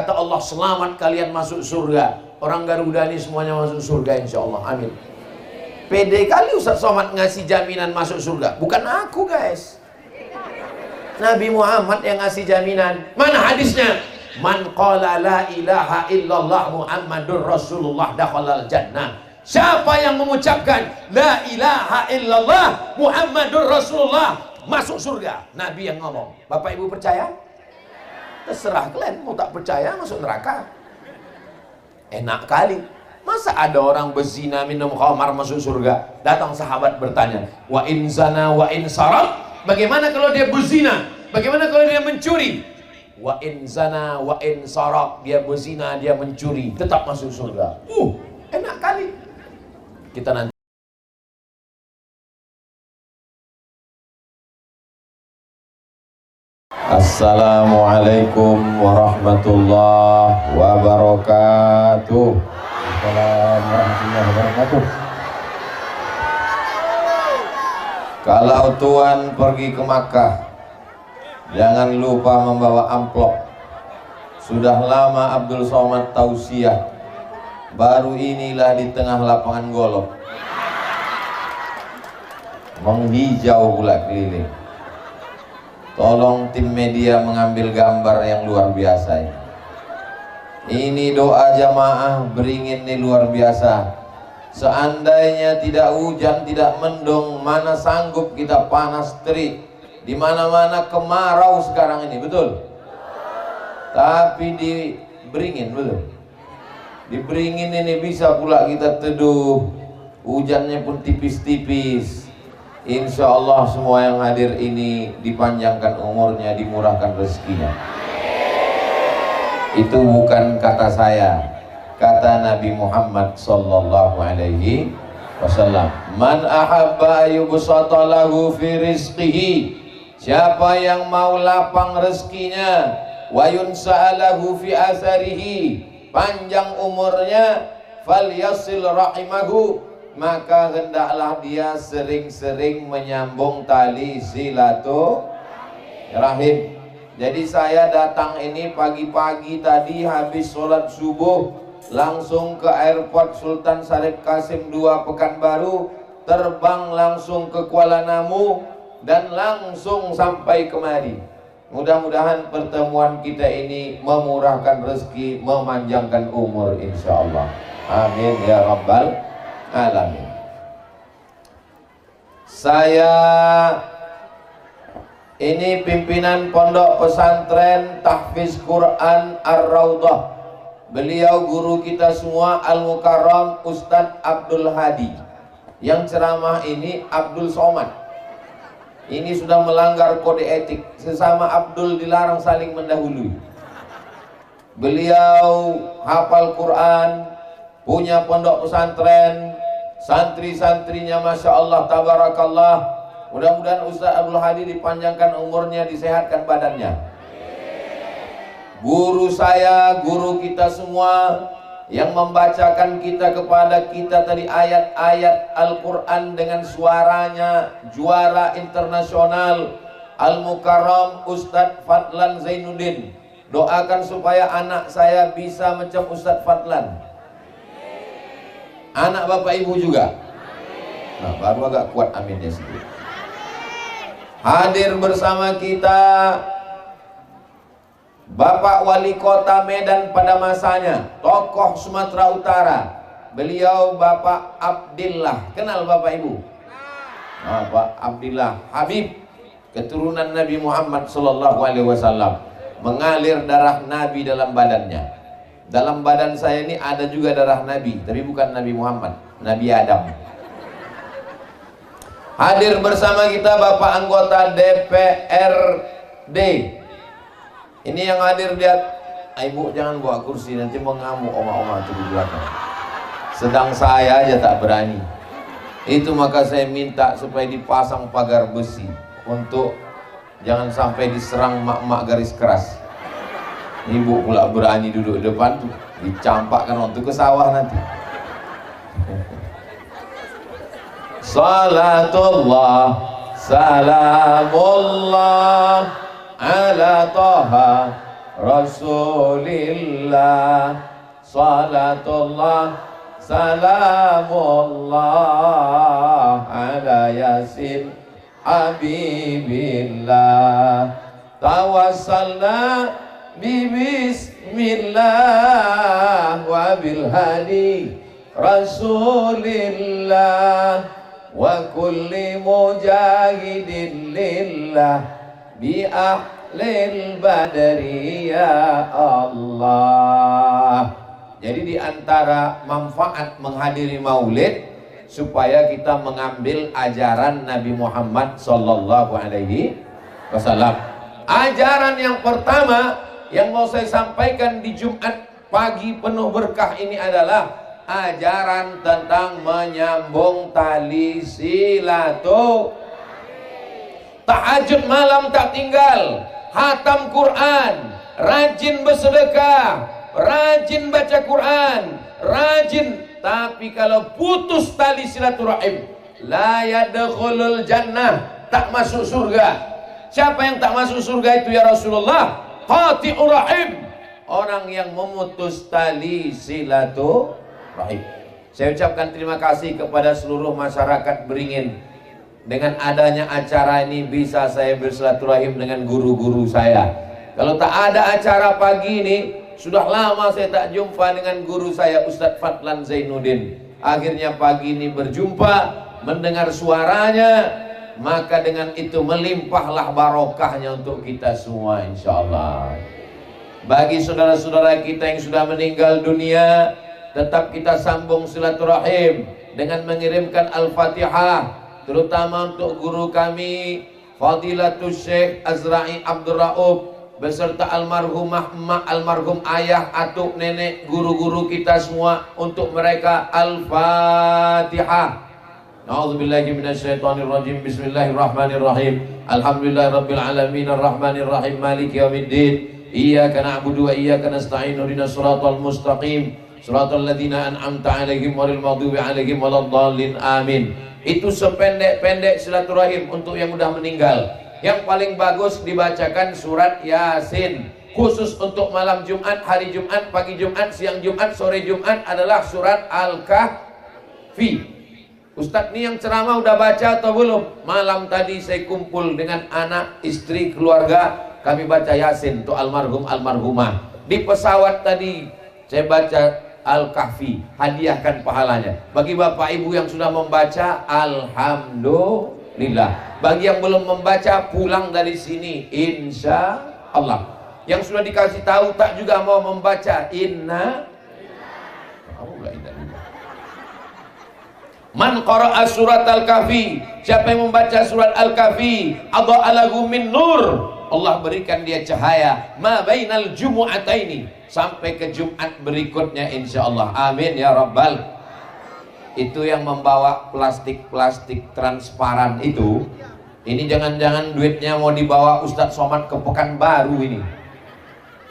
Kata Allah, selamat kalian masuk surga. Orang Garuda ini semuanya masuk surga insya Allah, amin. Pede kali Ustaz Somad ngasih jaminan masuk surga. Bukan aku guys, Nabi Muhammad yang ngasih jaminan. Mana hadisnya? Man qala la ilaha illallah Muhammadur Rasulullah dakhalal jannah. Siapa yang mengucapkan la ilaha illallah Muhammadur Rasulullah masuk surga. Nabi yang ngomong. Bapak Ibu percaya? Terserah kalian, mau tak percaya masuk neraka. Enak kali. Masa ada orang berzina minum khamar masuk surga? Datang sahabat bertanya, wa in zana wa in sarab, bagaimana kalau dia berzina? Bagaimana kalau dia mencuri? Wa in zana wa in sarab, dia berzina, dia mencuri, tetap masuk surga. Enak kali. Kita nanti Assalamualaikum warahmatullahi wabarakatuh. Assalamualaikum warahmatullahi wabarakatuh. Kalau Tuan pergi ke Makkah, jangan lupa membawa amplop. Sudah lama Abdul Somad tausiah, baru inilah di tengah lapangan golf menghijau pula keliling. Tolong tim media mengambil gambar yang luar biasa ini. Ini doa jamaah beringin ini luar biasa. Seandainya tidak hujan, tidak mendung, mana sanggup kita panas terik. Di mana-mana kemarau sekarang ini, betul? Tapi di beringin, betul? Di beringin ini bisa pula kita teduh. Hujannya pun tipis-tipis. Insya Allah semua yang hadir ini dipanjangkan umurnya, dimurahkan rezekinya. Itu bukan kata saya, kata Nabi Muhammad sallallahu alaihi wasallam. Man ahabba yubsata lahu fi rizqihi, siapa yang mau lapang rezekinya, wa yunsa'alahu fi asarihi, panjang umurnya, falyasil rahimahu, maka hendaklah dia sering-sering menyambung tali silaturahim. Jadi saya datang ini pagi-pagi tadi habis sholat subuh, langsung ke airport Sultan Syarif Qasim II Pekanbaru, terbang langsung ke Kuala Namu dan langsung sampai kemari. Mudah-mudahan pertemuan kita ini memurahkan rezeki, memanjangkan umur insyaallah. Amin ya rabbal alamin. Saya ini pimpinan Pondok Pesantren Tahfiz Quran Ar-Raudhah. Beliau guru kita semua Al-Mukarram Ustadz Abdul Hadi. Yang ceramah ini Abdul Somad. Ini sudah melanggar kode etik. Sesama Abdul dilarang saling mendahului. Beliau hafal Quran, punya pondok pesantren, santri-santrinya Masya Allah tabarakallah. Mudah-mudahan Ustaz Abdul Hadi dipanjangkan umurnya, disehatkan badannya. Guru saya, guru kita semua yang membacakan kita kepada kita tadi ayat-ayat Al-Quran dengan suaranya juara internasional, Al-Mukarram Ustadz Fadlan Zainuddin. Doakan supaya anak saya bisa macam Ustadz Fadlan. Anak bapak ibu juga. Nah, baru agak kuat aminnya sedikit. Hadir bersama kita Bapak Wali Kota Medan pada masanya, tokoh Sumatera Utara. Beliau Bapak Abdillah. Kenal Bapak Ibu? Bapak Abdillah Habib, keturunan Nabi Muhammad sallallahu alaihi wasallam. Mengalir darah Nabi dalam badannya. Dalam badan saya ini ada juga darah Nabi, tapi bukan Nabi Muhammad, Nabi Adam. Hadir bersama kita Bapak anggota DPRD. Ini yang hadir, lihat. Ibu jangan bawa kursi, nanti mengamuk oma-oma itu di belakang. Sedang saya aja tak berani. Itu maka saya minta supaya dipasang pagar besi untuk jangan sampai diserang mak-mak garis keras. Ibu pula berani duduk di depan tuh, dicampakkan untuk ke sawah nanti. Salatullah salamullah ala Taha Rasulillah, salatullah salamullah ala yasin habibillah, tawassalna bismillah wa bil hadi Rasulillah wa kulli mujahidin lillah bi ahlil badri ya Allah. Jadi di antara manfaat menghadiri maulid supaya kita mengambil ajaran Nabi Muhammad sallallahu alaihi wasallam. Ajaran yang pertama yang mau saya sampaikan di Jumat pagi penuh berkah ini adalah ajaran tentang menyambung tali silaturahim. Tahajud malam tak tinggal, khatam Quran, rajin bersedekah, rajin baca Quran, rajin. Tapi kalau putus tali silaturahim, la yadkhulul jannah, tak masuk surga. Siapa yang tak masuk surga itu ya Rasulullah? Qati'ur rahim, orang yang memutus tali silaturahim. Saya ucapkan terima kasih kepada seluruh masyarakat Beringin. Dengan adanya acara ini bisa saya bersilaturahim dengan guru-guru saya. Kalau tak ada acara pagi ini, sudah lama saya tak jumpa dengan guru saya Ustadz Fadlan Zainuddin. Akhirnya pagi ini berjumpa, mendengar suaranya, maka dengan itu melimpahlah barokahnya untuk kita semua insyaallah. Bagi saudara-saudara kita yang sudah meninggal dunia, tetap kita sambung silaturahim dengan mengirimkan Al-Fatihah, terutama untuk guru kami Fadilatul Syekh Azra'i Abdul Rauf beserta almarhumah emak, almarhum ayah, atuk, nenek, guru-guru kita semua. Untuk mereka Al-Fatihah. A'udzubillahi minasyaitonirrajim. Bismillahirrahmanirrahim. Alhamdulillahirabbil alamin arrahmanirrahim maliki yaumiddin. Iyyaka na'budu wa iyyaka nasta'in. Ihdinas shiratal mustaqim. Shiratal ladzina an'amta 'alaihim ghairil maghdubi 'alaihim waladdallin. Amin. Itu sependek-pendek silaturahim untuk yang sudah meninggal. Yang paling bagus dibacakan surat Yasin. Khusus untuk malam Jumat, hari Jumat, pagi Jumat, siang Jumat, sore Jumat adalah surat Al-Kahfi. Ustadz ini yang ceramah udah baca atau belum? Malam tadi saya kumpul dengan anak, istri, keluarga, kami baca Yasin untuk almarhum, almarhumah. Di pesawat tadi saya baca Al-Kahfi, hadiahkan pahalanya. Bagi bapak ibu yang sudah membaca, alhamdulillah. Bagi yang belum membaca, pulang dari sini insya Allah. Yang sudah dikasih tahu tak juga mau membaca, inna man qara'a surat Al-Kahfi, siapa yang membaca surat Al-Kahfi, adha'a lahu min nur, Allah berikan dia cahaya ma bainal jumu'ataini, sampai ke Jumat berikutnya insyaallah. Amin ya rabbal. Itu yang membawa plastik-plastik transparan itu, ini jangan-jangan duitnya mau dibawa Ustadz Somad ke Pekanbaru ini.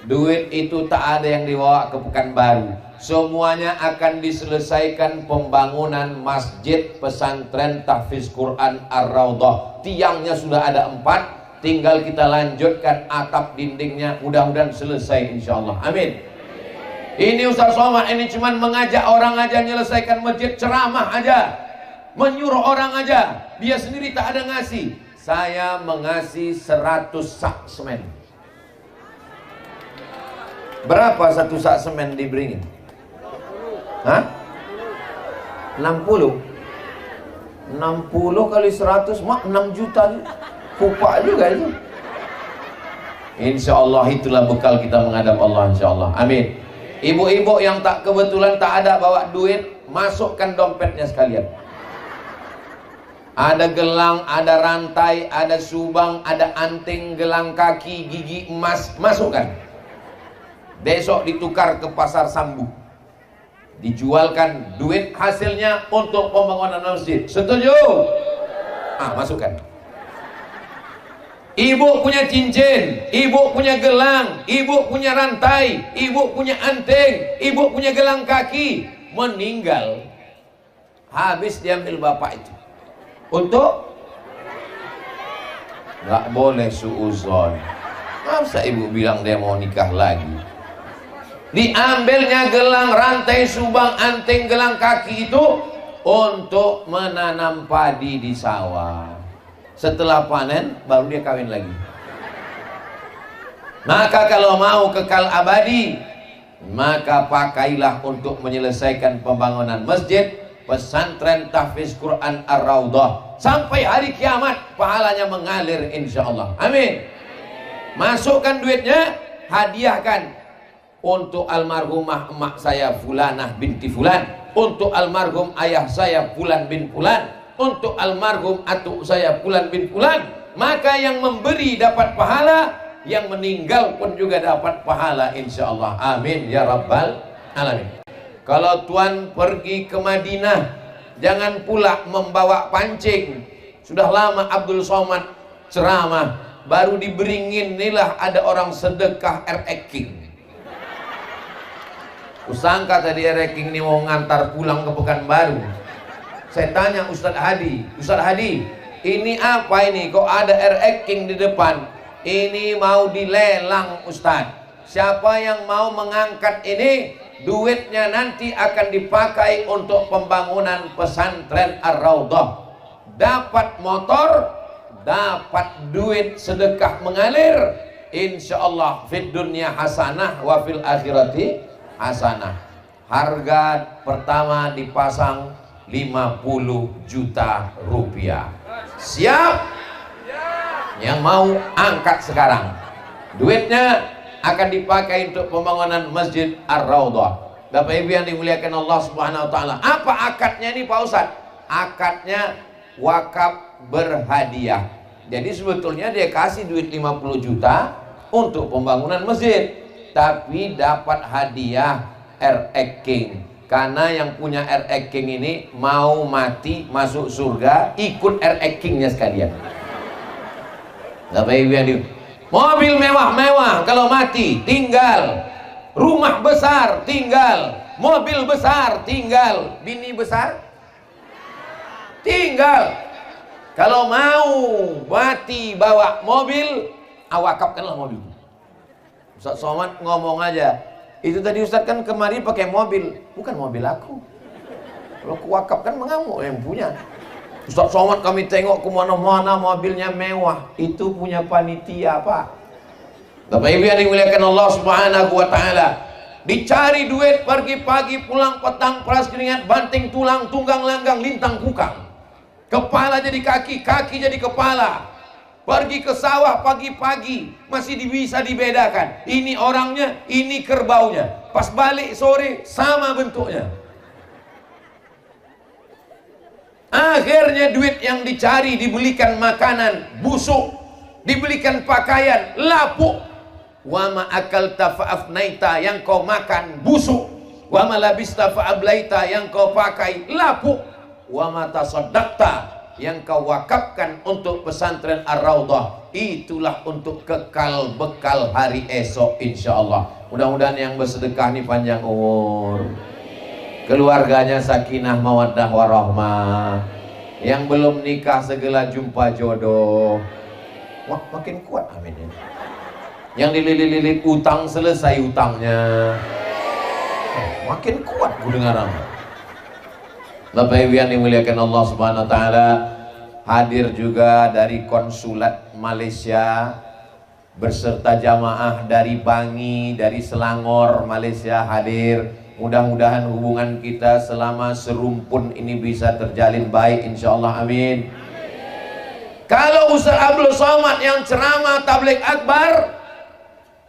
Duit itu tak ada yang dibawa ke Pekanbaru. Semuanya akan diselesaikan pembangunan Masjid Pesantren Tahfiz Quran Ar-Raudhah. Tiangnya sudah ada 4, tinggal kita lanjutkan atap dindingnya, mudah-mudahan selesai insyaallah. Amin. Ini Ustaz Somad ini cuman mengajak orang aja, menyelesaikan masjid, ceramah aja, menyuruh orang aja, dia sendiri tak ada ngasih. Saya mengasih 100 sak semen. Berapa satu sak semen di Beringin? Hah? 60 kali 100 mak 6 juta. Kupak juga itu. Insya Allah itulah bekal kita menghadap Allah insya Allah. Amin. Ibu-ibu yang tak kebetulan tak ada bawa duit, masukkan dompetnya sekalian. Ada gelang, ada rantai, ada subang, ada anting, gelang kaki, gigi emas, masukkan. Besok ditukar ke pasar Sambu, dijualkan, duit hasilnya untuk pembangunan masjid. Setuju? Masukkan. Ibu punya cincin, ibu punya gelang, ibu punya rantai, ibu punya anting, ibu punya gelang kaki, meninggal, habis diambil bapak itu. Untuk nggak boleh suuzon. Masa ibu bilang dia mau nikah lagi? Diambilnya gelang rantai subang anting gelang kaki itu untuk menanam padi di sawah. Setelah panen baru dia kawin lagi. Maka kalau mau kekal abadi, maka pakailah untuk menyelesaikan pembangunan masjid pesantren tahfiz Quran Ar-Raudhah sampai hari kiamat, pahalanya mengalir insyaallah. Amin. Masukkan duitnya, hadiahkan untuk almarhumah emak saya Fulanah binti Fulan, untuk almarhum ayah saya Fulan bin Fulan, untuk almarhum atuk saya Fulan bin Fulan. Maka yang memberi dapat pahala, yang meninggal pun juga dapat pahala insyaallah. Amin ya rabbal alamin. Kalau tuan pergi ke Madinah, jangan pula membawa pancing. Sudah lama Abdul Somad ceramah, baru diberingin inilah ada orang sedekah King. Usangka tadi King ini mau ngantar pulang ke Pekanbaru. Saya tanya Ustadz Hadi, Ustadz Hadi, ini apa ini? Kok ada King di depan? Ini mau dilelang Ustadz. Siapa yang mau mengangkat ini, duitnya nanti akan dipakai untuk pembangunan pesantren Ar-Raudhah. Dapat motor, dapat duit sedekah mengalir, insyaallah fid dunya hasanah wa fil akhirati hasanah. Harga pertama dipasang 50 juta rupiah. Siap? Yang mau angkat sekarang. Duitnya akan dipakai untuk pembangunan Masjid Ar-Raudhah. Bapak Ibu yang dimuliakan Allah Subhanahu wa taala. Apa akadnya ini Pak Ustadz? Akadnya wakaf berhadiah. Jadi sebetulnya dia kasih duit 50 juta untuk pembangunan masjid, tapi dapat hadiah King. Karena yang punya King ini mau mati masuk surga, ikut Kingnya sekalian. Bapak Ibu yang mobil mewah-mewah kalau mati tinggal, rumah besar tinggal, mobil besar tinggal, bini besar tinggal. Kalau mau mati bawa mobil, awakafkanlah mobil. Ustaz Somad ngomong aja, itu tadi Ustaz kan kemari pakai mobil, bukan mobil aku. Kalau kuwakafkan mengamuk yang punya. Ustaz Somad kami tengok kemana-mana mobilnya mewah, itu punya panitia Pak. Bapak Ibu yang dimuliakan Allah Subhanahu wa taala, dicari duit pergi pagi pulang petang, peras keringat, banting tulang, tunggang langgang, lintang kukang. Kepala jadi kaki, kaki jadi kepala. Pergi ke sawah pagi-pagi masih bisa dibedakan. Ini orangnya, ini kerbaunya. Pas balik sore sama bentuknya. Akhirnya duit yang dicari dibelikan makanan busuk, dibelikan pakaian lapuk. Wa ma akalta fa'afnaita, yang kau makan busuk. Wa ma labista fa'ablaita, yang kau pakai lapuk. Wa ma tasaddaqta, yang kau wakafkan untuk pesantren Ar-Raudhah, itulah untuk kekal bekal hari esok insyaallah. Mudah-mudahan yang bersedekah ini panjang umur, keluarganya sakinah mawaddah warahmah, yang belum nikah segera jumpa jodoh. Wah, makin kuat amin ya. Yang dililit-lilit utang selesai utangnya. Makin kuat ku dengar. Bapak Ibu yang dimuliakan Allah Subhanahu wa taala, hadir juga dari konsulat Malaysia berserta jamaah dari Bangi, dari Selangor, Malaysia hadir. Mudah-mudahan hubungan kita selama serumpun ini bisa terjalin baik insyaallah amin. Kalau Ustaz Abdul Somad yang ceramah tabligh akbar,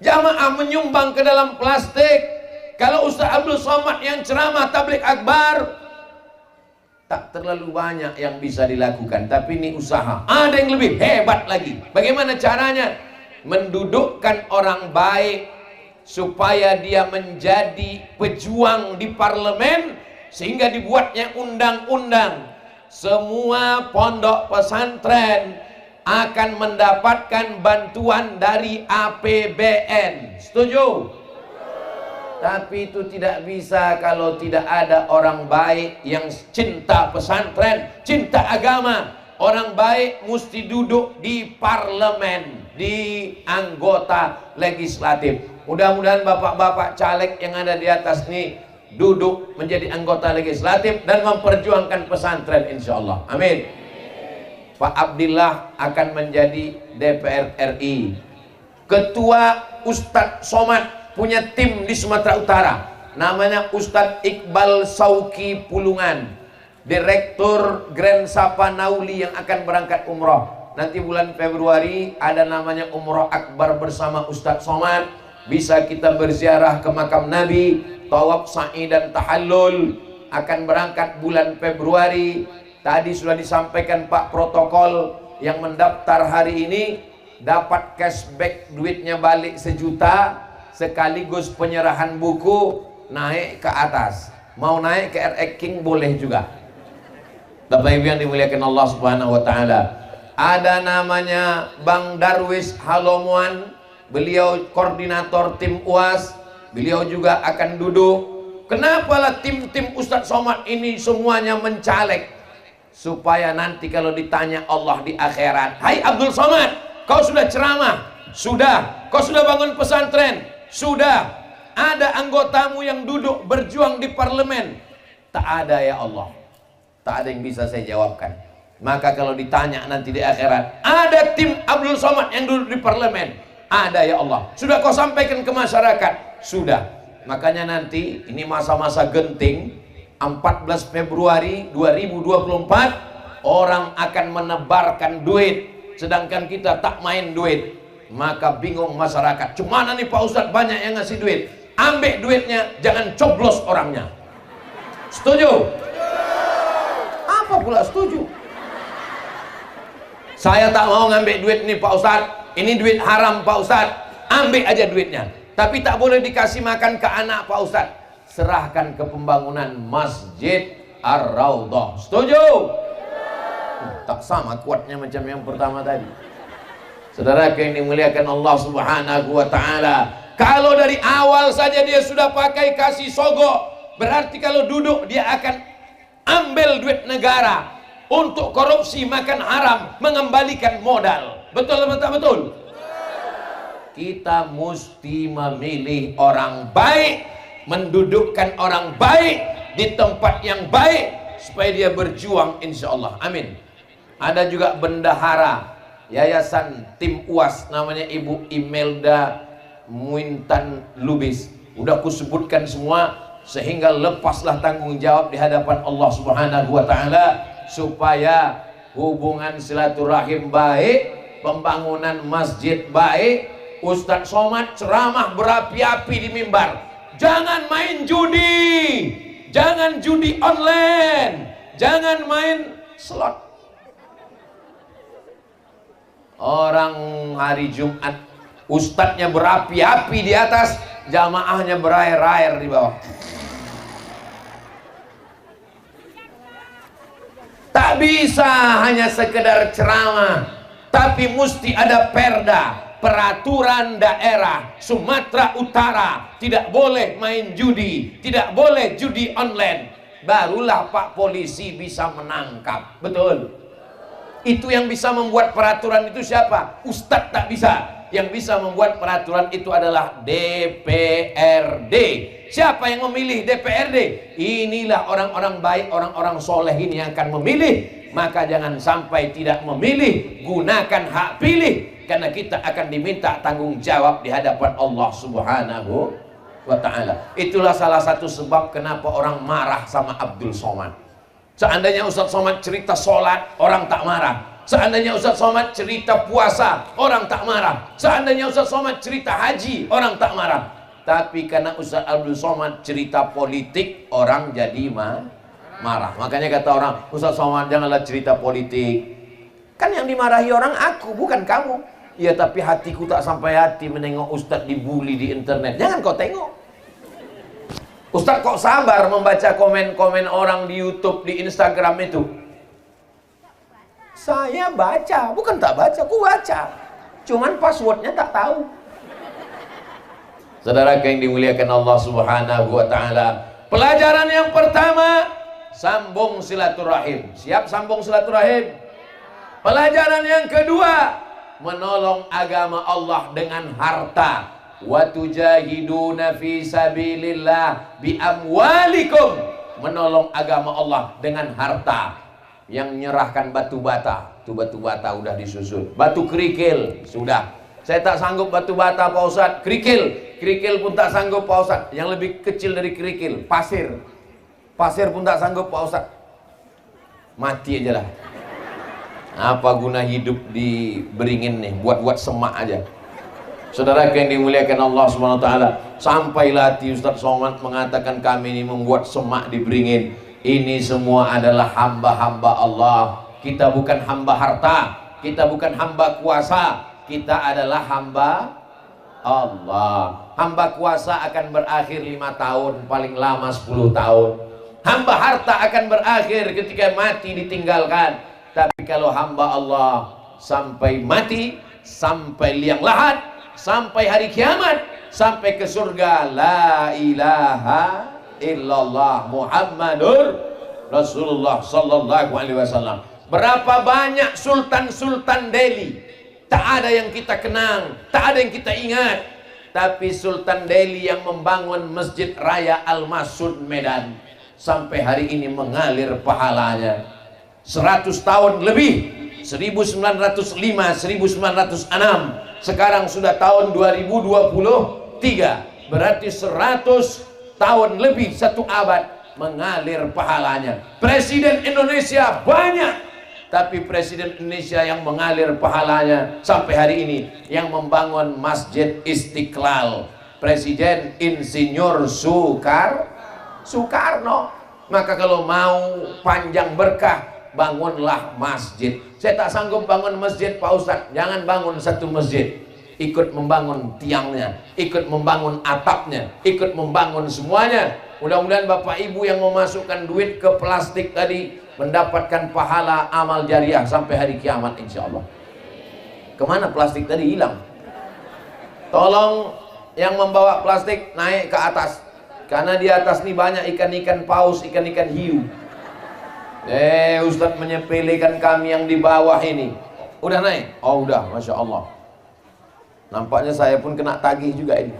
jamaah menyumbang ke dalam plastik. Kalau Ustaz Abdul Somad yang ceramah tabligh akbar, tak terlalu banyak yang bisa dilakukan, tapi ini usaha. Ada yang lebih hebat lagi. Bagaimana caranya? Mendudukkan orang baik supaya dia menjadi pejuang di parlemen, sehingga dibuatnya undang-undang. Semua pondok pesantren akan mendapatkan bantuan dari APBN. Setuju? Tapi itu tidak bisa kalau tidak ada orang baik yang cinta pesantren, cinta agama. Orang baik mesti duduk di parlemen. di anggota legislatif. Mudah-mudahan bapak-bapak caleg yang ada di atas ini duduk menjadi anggota legislatif dan memperjuangkan pesantren insya Allah. Amin. Pak Abdillah akan menjadi DPR RI. Ketua Ustadz Somad punya tim di Sumatera Utara, namanya Ustadz Iqbal Sauki Pulungan, Direktur Grand Sapa Nauli yang akan berangkat umroh. Nanti bulan Februari ada namanya Umroh Akbar bersama Ustadz Somad. Bisa kita berziarah ke makam Nabi, tawaf sa'i dan tahallul. Akan berangkat bulan Februari. Tadi sudah disampaikan Pak protokol, yang mendaftar hari ini dapat cashback, duitnya balik 1 juta, sekaligus penyerahan buku naik ke atas. Mau naik ke RX King boleh juga. Bapak Ibu yang dimuliakan Allah Subhanahu wa taala. Ada namanya Bang Darwis Halomuan, beliau koordinator tim UAS, beliau juga akan duduk. Kenapa lah tim-tim Ustadz Somad ini semuanya mencaleg? Supaya nanti kalau ditanya Allah di akhirat, "Hai Abdul Somad, kau sudah ceramah? Sudah. Kau sudah bangun pesantren? Sudah. Ada anggotamu yang duduk berjuang di parlemen?" Tak ada ya Allah. Tak ada yang bisa saya jawabkan. Maka kalau ditanya nanti di akhirat, ada tim Abdul Somad yang duduk di parlemen? Ada ya Allah. Sudah kau sampaikan ke masyarakat? Sudah. Makanya nanti ini masa-masa genting. 14 Februari 2024 orang akan menebarkan duit, sedangkan kita tak main duit. Maka bingung masyarakat, "Cumana nih Pak Ustadz banyak yang ngasih duit?" Ambil duitnya, jangan coblos orangnya. Setuju? Apa pula setuju? Saya tak mau ngambil duit nih Pak Ustadz, ini duit haram Pak Ustadz. Ambil aja duitnya, tapi tak boleh dikasih makan ke anak Pak Ustadz. Serahkan ke pembangunan Masjid Ar-Raudhah. Setuju? Tak sama kuatnya macam yang pertama tadi. Saudara yang dimuliakan Allah Subhanahu wa taala, kalau dari awal saja dia sudah pakai kasih sogok, berarti kalau duduk dia akan ambil duit negara untuk korupsi, makan haram, mengembalikan modal. Betul atau tak betul? Kita mesti memilih orang baik, mendudukkan orang baik di tempat yang baik supaya dia berjuang insya Allah. Amin. Ada juga bendahara Yayasan Tim UAS, namanya Ibu Imelda Muintan Lubis. Udah aku sebutkan semua sehingga lepaslah tanggung jawab di hadapan Allah Subhanahu wa taala supaya hubungan silaturahim baik, pembangunan masjid baik. Ustadz Somad ceramah berapi-api di mimbar. Jangan main judi, jangan judi online, jangan main slot. Orang hari Jumat ustadznya berapi-api di atas, jamaahnya berair-air di bawah. Tak bisa hanya sekedar ceramah, tapi mesti ada perda. Peraturan daerah Sumatera Utara, tidak boleh main judi, tidak boleh judi online. Barulah Pak Polisi bisa menangkap. Betul? Itu yang bisa membuat peraturan itu siapa? Ustadz tak bisa. Yang bisa membuat peraturan itu adalah DPRD. Siapa yang memilih DPRD? Inilah orang-orang baik, orang-orang soleh ini yang akan memilih. Maka jangan sampai tidak memilih, gunakan hak pilih, karena kita akan diminta tanggung jawab di hadapan Allah Subhanahu wa ta'ala. Itulah salah satu sebab kenapa orang marah sama Abdul Somad. Seandainya Ustadz Somad cerita sholat, orang tak marah. Seandainya Ustadz Somad cerita puasa, orang tak marah. Seandainya Ustadz Somad cerita haji, orang tak marah. Tapi karena Ustadz Abdul Somad cerita politik, orang jadi marah. Makanya kata orang, "Ustadz Somad janganlah cerita politik." Kan yang dimarahi orang aku, bukan kamu. Ya tapi hatiku tak sampai hati menengok Ustadz dibully di internet. Jangan kau tengok. Ustadz kok sabar membaca komen-komen orang di YouTube, di Instagram itu? Saya baca, bukan tak baca, ku baca. Cuman passwordnya tak tahu. Saudara yang dimuliakan Allah Subhanahu wa ta'ala, pelajaran yang pertama, sambung silaturahim. Siap sambung silaturahim? Pelajaran yang kedua, menolong agama Allah dengan harta. Wa tujahiduna fi sabilillah bi amwalikum, menolong agama Allah dengan harta. Yang nyerahkan batu bata, itu batu bata udah disusun. Batu kerikil sudah. Saya tak sanggup batu bata Pak Ustadz. Kerikil pun tak sanggup Pak Ustadz. Yang lebih kecil dari kerikil, pasir pun tak sanggup Pak Ustadz. Mati aja lah. Apa guna hidup di Beringin nih, buat semak aja. Saudara yang dimuliakan Allah Subhanahu wa taala, sampailah hati Ustadz Somad mengatakan kami ini membuat semak di Beringin. Ini semua adalah hamba-hamba Allah. Kita bukan hamba harta, kita bukan hamba kuasa, kita adalah hamba Allah. Hamba kuasa akan berakhir 5 tahun, paling lama 10 tahun. Hamba harta akan berakhir ketika mati ditinggalkan. Tapi kalau hamba Allah sampai mati, sampai liang lahat, sampai hari kiamat, sampai ke surga, la ilaha illallah Muhammadur Rasulullah sallallahu alaihi wasallam. Berapa banyak sultan-sultan Delhi, tak ada yang kita kenang, tak ada yang kita ingat. Tapi Sultan Delhi yang membangun Masjid Raya Al-Masud Medan, sampai hari ini mengalir pahalanya. 100 tahun lebih, 1905, 1906, sekarang sudah tahun 2023, berarti 100 tahun lebih, 1 abad mengalir pahalanya. Presiden Indonesia banyak, tapi Presiden Indonesia yang mengalir pahalanya sampai hari ini yang membangun Masjid Istiqlal, Presiden Insinyur Soekarno. Maka kalau mau panjang berkah, bangunlah masjid. Saya tak sanggup bangun masjid Pak Ustadz. Jangan bangun satu masjid, ikut membangun tiangnya, ikut membangun atapnya, ikut membangun semuanya. Mudah-mudahan Bapak Ibu yang memasukkan duit ke plastik tadi mendapatkan pahala amal jariah sampai hari kiamat insya Allah. Kemana plastik tadi? Hilang. Tolong yang membawa plastik naik ke atas, karena di atas ini banyak ikan-ikan paus, ikan-ikan hiu. Ustadz menyepelekan kami yang di bawah ini. Udah naik? Oh udah, Masya Allah. Nampaknya saya pun kena tagih juga ini.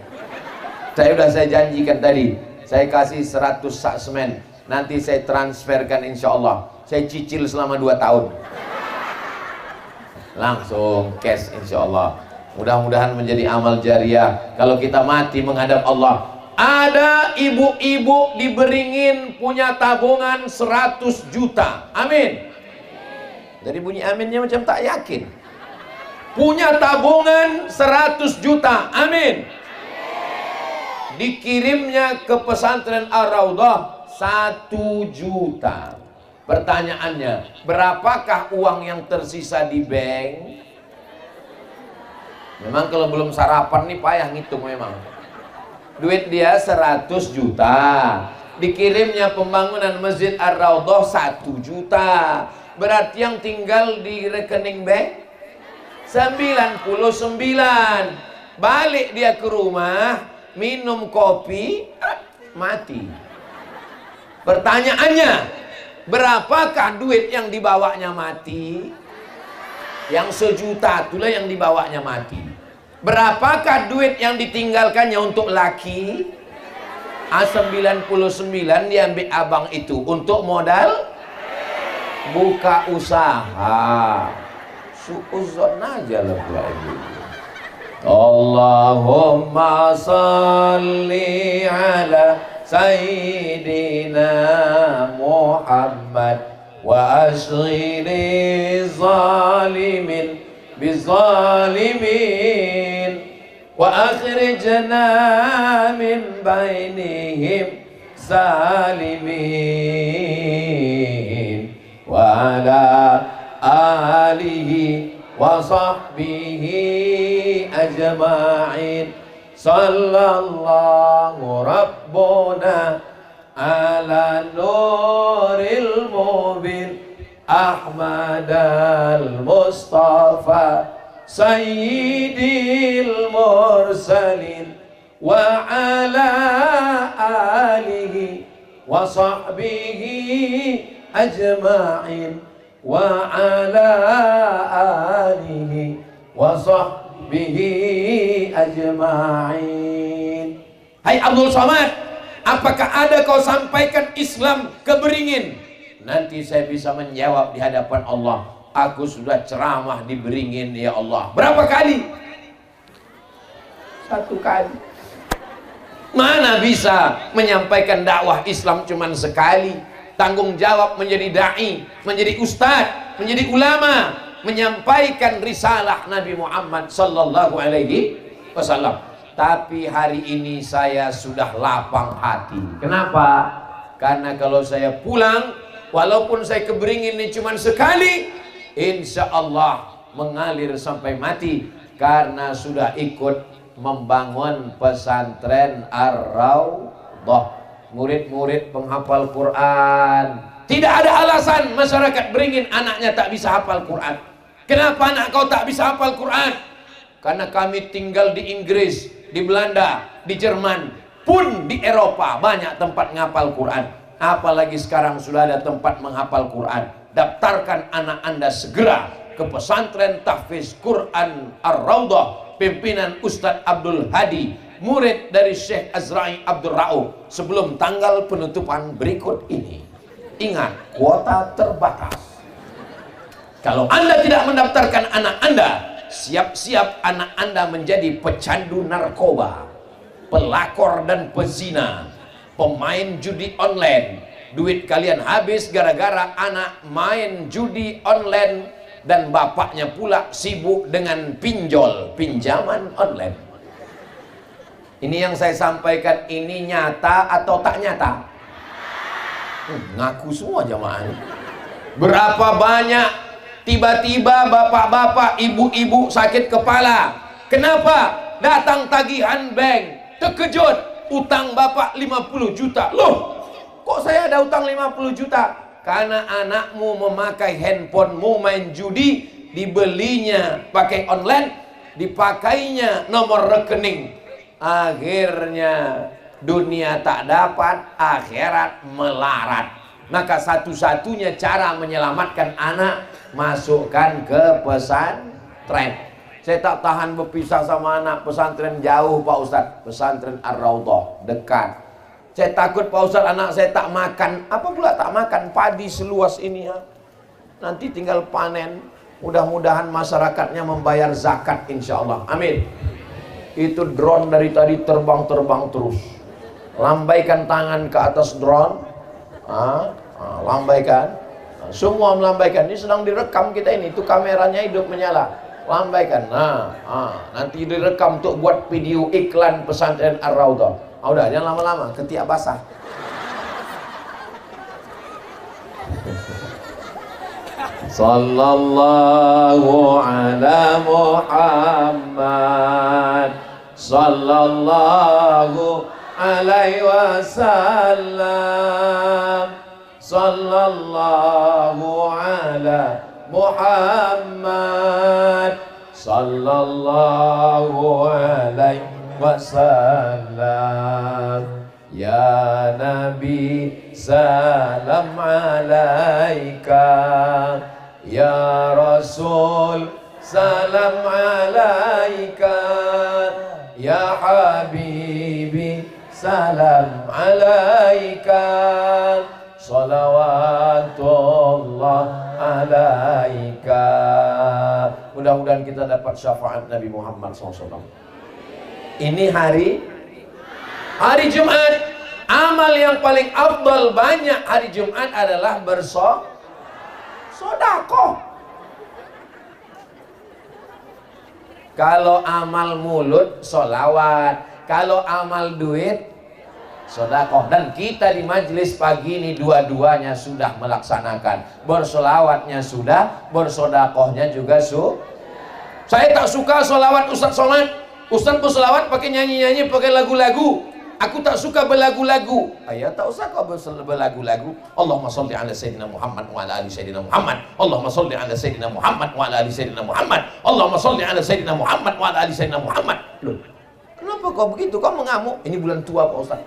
Saya janjikan tadi, saya kasih 100 sak semen. Nanti saya transferkan insya Allah. Saya cicil selama 2 tahun. Langsung cash insya Allah. Mudah-mudahan menjadi amal jariah. Kalau kita mati menghadap Allah. Ada ibu-ibu di Beringin punya tabungan 100 juta. Amin. Dari bunyi aminnya macam tak yakin. Punya tabungan 100 juta. Amin. Dikirimnya ke pesantren Ar-Raudhah 1 juta. Pertanyaannya, berapakah uang yang tersisa di bank? Memang kalau belum sarapan nih payah ngitung memang. Duit dia 100 juta. Dikirimnya pembangunan Masjid Ar-Raudhah 1 juta. Berarti yang tinggal di rekening bank 99. Balik dia ke rumah, minum kopi, mati. Pertanyaannya, berapakah duit yang dibawanya mati? Yang 1 juta itulah yang dibawanya mati. Berapakah duit yang ditinggalkannya untuk laki? A99 diambil abang itu untuk modal buka usaha. Suuzon aja lah ibu. Allahumma salli ala Sayyidina Muhammad wa ashghili zalimin bizalimin wa akhrijna min bainihim salimin wa ala alihi wa sahbihi ajma'in. Sallallahu rabbuna ala nuril mubin Ahmad al-Mustafa Sayyidil Mursalin wa ala alihi wa sahbihi ajma'in wa ala alihi wa sahbihi ajma'in. Hai Abdul Somad, apakah ada kau sampaikan Islam ke Beringin? Nanti saya bisa menjawab di hadapan Allah. Aku sudah ceramah di Beringin ya Allah. Berapa kali? 1 kali. Mana bisa menyampaikan dakwah Islam cuman sekali? Tanggung jawab menjadi da'i, menjadi ustadz, menjadi ulama, menyampaikan risalah Nabi Muhammad sallallahu alaihi wasallam. Tapi hari ini saya sudah lapang hati. Kenapa? Karena kalau saya pulang, walaupun saya ke Beringin ini cuma sekali, insya Allah mengalir sampai mati. Karena sudah ikut membangun pesantren Ar-Raudhah, murid-murid penghafal Quran. Tidak ada alasan masyarakat Beringin anaknya tak bisa hafal Quran. Kenapa anak kau tak bisa hafal Quran? Karena kami tinggal di Inggris, di Belanda, di Jerman, pun di Eropa banyak tempat menghafal Quran. Apalagi sekarang sudah ada tempat menghafal Quran. Daftarkan anak Anda segera ke pesantren tahfiz Quran Ar-Raudhah, pimpinan Ustadz Abdul Hadi, murid dari Syekh Azra'i Abdul Ra'uf, sebelum tanggal penutupan berikut ini. Ingat, kuota terbatas. Kalau Anda tidak mendaftarkan anak Anda, siap-siap anak Anda menjadi pecandu narkoba, pelakor dan pezina, pemain judi online. Duit kalian habis gara-gara anak main judi online, dan bapaknya pula sibuk dengan pinjol, pinjaman online. Ini yang saya sampaikan ini nyata atau tak nyata? Ngaku semua jamaah. Berapa banyak tiba-tiba bapak-bapak, ibu-ibu sakit kepala. Kenapa? Datang tagihan bank, terkejut, utang bapak 50 juta. Loh, kok saya ada utang 50 juta? Karena anakmu memakai handphonemu main judi, dibelinya pakai online, dipakainya nomor rekening. Akhirnya dunia tak dapat, akhirat melarat. Maka satu-satunya cara menyelamatkan anak, masukkan ke pesantren. Saya tak tahan berpisah sama anak pesantren jauh Pak Ustadz. Pesantren Ar-Raudhah dekat. Saya takut Pak Ustadz anak saya tak makan. Apa pula tak makan? Padi seluas ini ya. Nanti tinggal panen. Mudah-mudahan masyarakatnya membayar zakat insya Allah. Amin. Itu drone dari tadi terbang-terbang terus. Lambaikan tangan ke atas drone. Lambaikan. Semua melambaikan. Ini sedang direkam kita ini. Itu kameranya hidup menyala. Lambaikan. Nanti direkam untuk buat video iklan pesantren Ar-Raudhah. Udah, jangan lama-lama, ketiak basah. Sallallahu ala Muhammad, sallallahu alaihi wasallam, sallallahu ala Muhammad, sallallahu alaihi wasallam. Ya Nabi salam alaika, ya Rasul salam alaika, ya Habibi salam alaika, salawatullah alaika. Mudah-mudahan kita dapat syafaat Nabi Muhammad SAW. Ini hari Jumat. Amal yang paling afdal banyak hari Jumat adalah bersedekah. Kalau amal mulut sholawat, kalau amal duit sedekah. Dan kita di majelis pagi ini dua-duanya sudah melaksanakan. Bersolawatnya sudah, bersedekahnya juga Saya tak suka sholawat Ustadz Somad. Ustadz berselawat pakai nyanyi-nyanyi, pakai lagu-lagu. Aku tak suka berlagu-lagu. Ya tak usah kau berlagu-lagu. Allahumma sholli ala Sayyidina Muhammad wa ala ali Sayyidina Muhammad. Allahumma sholli ala Sayyidina Muhammad wa ala ali Sayyidina Muhammad. Allahumma sholli ala Sayyidina Muhammad wa ala ali Sayyidina Muhammad. Loh, kenapa kau begitu? Kau mengamuk. Ini bulan tua Pak Ustaz.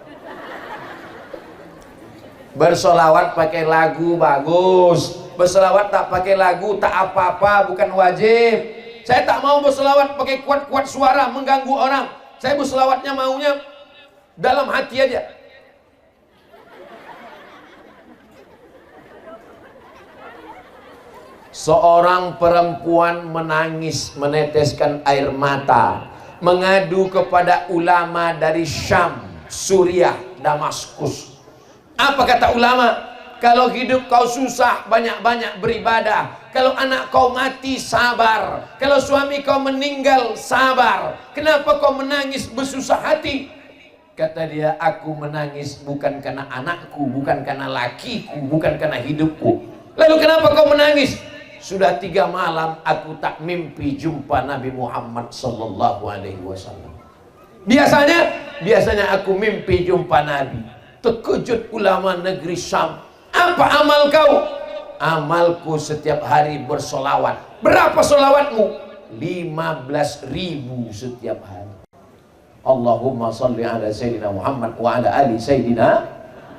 Bersolawat pakai lagu bagus. Bersolawat tak pakai lagu tak apa-apa, bukan wajib. Saya tak mau berselawat pakai kuat-kuat suara mengganggu orang. Saya berselawatnya maunya dalam hati aja. Seorang perempuan menangis, meneteskan air mata, mengadu kepada ulama dari Syam, Suriah, Damaskus. Apa kata ulama? Kalau hidup kau susah, banyak-banyak beribadah. Kalau anak kau mati, sabar. Kalau suami kau meninggal, sabar. Kenapa kau menangis bersusah hati? Kata dia, aku menangis bukan karena anakku, bukan karena lakiku, bukan karena hidupku. Lalu kenapa kau menangis? Sudah 3 malam aku tak mimpi jumpa Nabi Muhammad sallallahu alaihi wasallam. Biasanya aku mimpi jumpa Nabi. Terkejut ulama negeri Syam. Apa amal kau? Amalku setiap hari bersolawat. Berapa solawatmu? 15.000 setiap hari. Allahumma salli ala Sayyidina Muhammad wa ala ali Sayyidina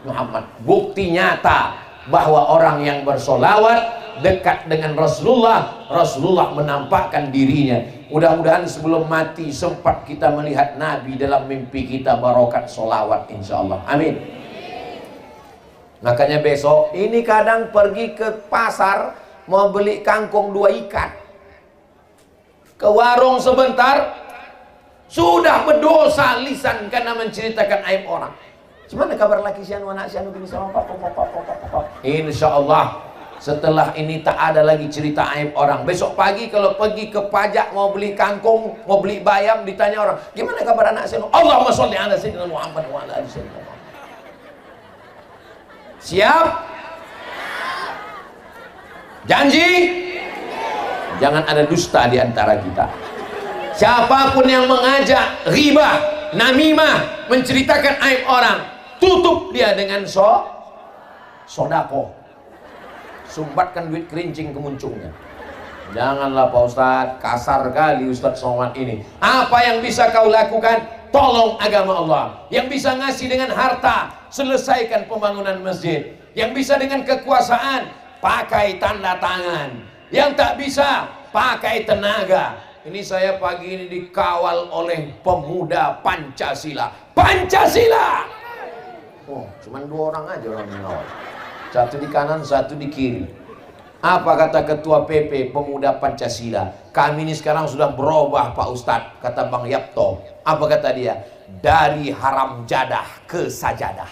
Muhammad. Bukti nyata bahwa orang yang bersolawat dekat dengan Rasulullah, Rasulullah menampakkan dirinya. Mudah-mudahan sebelum mati sempat kita melihat Nabi dalam mimpi kita, barokat solawat insyaallah. Amin. Makanya besok ini kadang pergi ke pasar mau beli kangkung 2 ikat, ke warung sebentar sudah berdosa lisan karena menceritakan aib orang. Gimana kabar laki sianu anak sianu gini sama papa. Insyaallah setelah ini tak ada lagi cerita aib orang. Besok pagi kalau pergi ke pajak mau beli kangkung, mau beli bayam, ditanya orang, gimana kabar anak sianu? Allahumma sholli ala sayyidina Muhammad wa ala ali sayyidina Muhammad. Siap? Janji? Jangan ada dusta di antara kita. Siapapun yang mengajak ghibah, namimah, menceritakan aib orang, tutup dia dengan sodako. Sumbatkan duit kerincing ke muncungnya. Janganlah Pak Ustadz, kasar kali Ustadz Somad ini. Apa yang bisa kau lakukan? Tolong agama Allah. Yang bisa ngasih dengan harta, selesaikan pembangunan masjid. Yang bisa dengan kekuasaan, pakai tanda tangan. Yang tak bisa, pakai tenaga. Ini saya pagi ini dikawal oleh pemuda Pancasila. Pancasila! Oh, cuman 2 orang aja orang mengawal. Satu di kanan, satu di kiri. Apa kata ketua PP pemuda Pancasila? Kami ini sekarang sudah berubah Pak Ustadz, kata Bang Yapto. Apa kata dia? Dari haram jadah ke sajadah.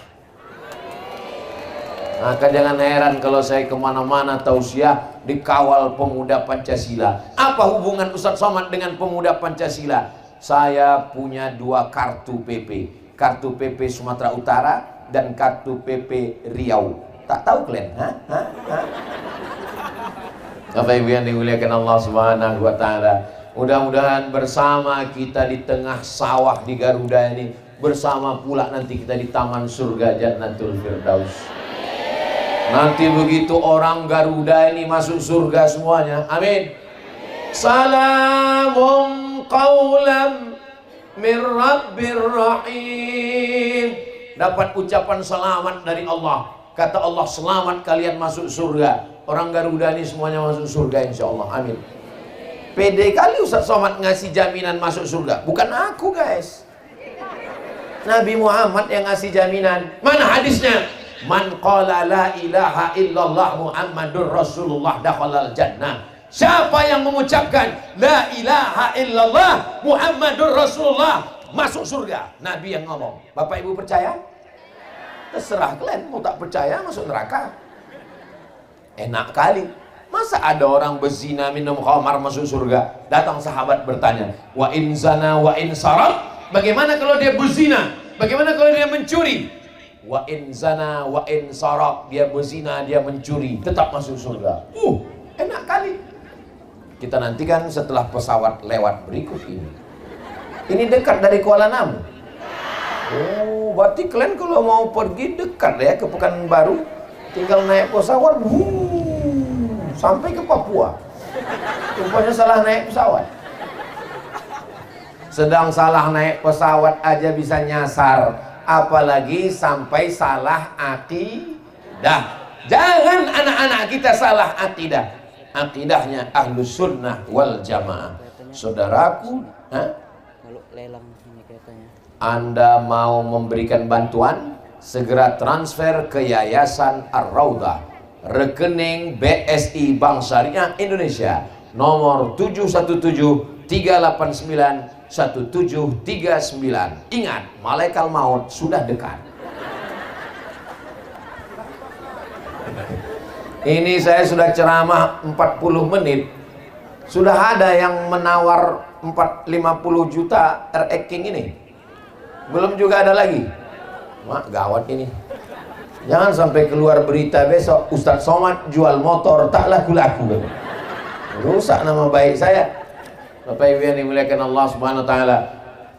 Maka jangan heran kalau saya kemana-mana tausiah dikawal pemuda Pancasila. Apa hubungan Ustadz Somad dengan pemuda Pancasila? Saya punya 2 kartu PP. Kartu PP Sumatera Utara dan kartu PP Riau. Tak tahu kalian? Bapak Ibu yang dimuliakan Allah Subhanahu wa taala. Mudah-mudahan bersama kita di tengah sawah di Garuda ini, bersama pula nanti kita di taman surga Jannatul Firdaus. Nanti begitu orang Garuda ini masuk surga semuanya. Amin. Salamun qaulam mir rabbir rahim. Dapat ucapan selamat dari Allah. Kata Allah, selamat kalian masuk surga. Orang Garuda ini semuanya masuk surga insyaallah. Amin. Pede kali Ustaz Somad ngasih jaminan masuk surga. Bukan aku guys, Nabi Muhammad yang ngasih jaminan. Mana hadisnya? Man qala la ilaha illallah Muhammadur Rasulullah dakhalal jannah. Siapa yang mengucapkan la ilaha illallah Muhammadur Rasulullah masuk surga. Nabi yang ngomong. Bapak Ibu percaya? Terserah kalian mau tak percaya masuk neraka. Enak kali. Masa ada orang berzina minum khamar masuk surga? Datang sahabat bertanya, wa in zana wa in sarat? Bagaimana kalau dia berzina? Bagaimana kalau dia mencuri? Wa in zana wa in sarat, dia berzina, dia mencuri, tetap masuk surga. Enak kali. Kita nantikan setelah pesawat lewat berikut ini. Ini dekat dari Kuala Namu. Oh, berarti kalian kalau mau pergi dekat ya ke Pekanbaru, tinggal naik pesawat sampai ke Papua. Rupanya salah naik pesawat. Sedang salah naik pesawat aja bisa nyasar, apalagi sampai salah akidah. Jangan anak-anak kita salah akidah. Akidahnya Ahlus Sunnah wal Jamaah. saudaraku, Kalau lelang ini katanya. Anda mau memberikan bantuan, segera transfer ke Yayasan Ar-Raudhah, rekening BSI Bank Syariah Indonesia, nomor 717891739. Ingat, malaikat maut sudah dekat. Ini saya sudah ceramah 40 menit. Sudah ada yang menawar 50 juta R-King ini. Belum juga ada lagi. Mak, gawat ini. Jangan sampai keluar berita besok Ustadz Somad jual motor tak laku-laku. Rusak nama baik saya. Bapak Ibu yang dimuliakan Allah Subhanahu wa taala.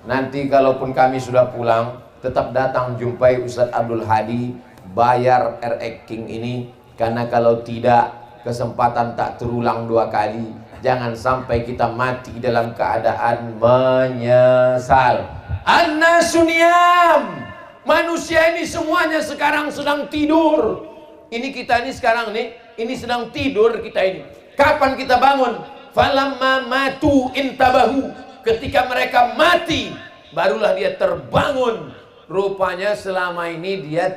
Nanti kalaupun kami sudah pulang, tetap datang jumpai Ustadz Abdul Hadi, bayar R-King ini. Karena kalau tidak, kesempatan tak terulang 2 kali. Jangan sampai kita mati dalam keadaan menyesal. An-nasuniyam. Manusia ini semuanya sekarang sedang tidur. Ini kita ini sekarang nih, ini sedang tidur kita ini. Kapan kita bangun? Falamma matu intabahu. Ketika mereka mati, barulah dia terbangun. Rupanya selama ini dia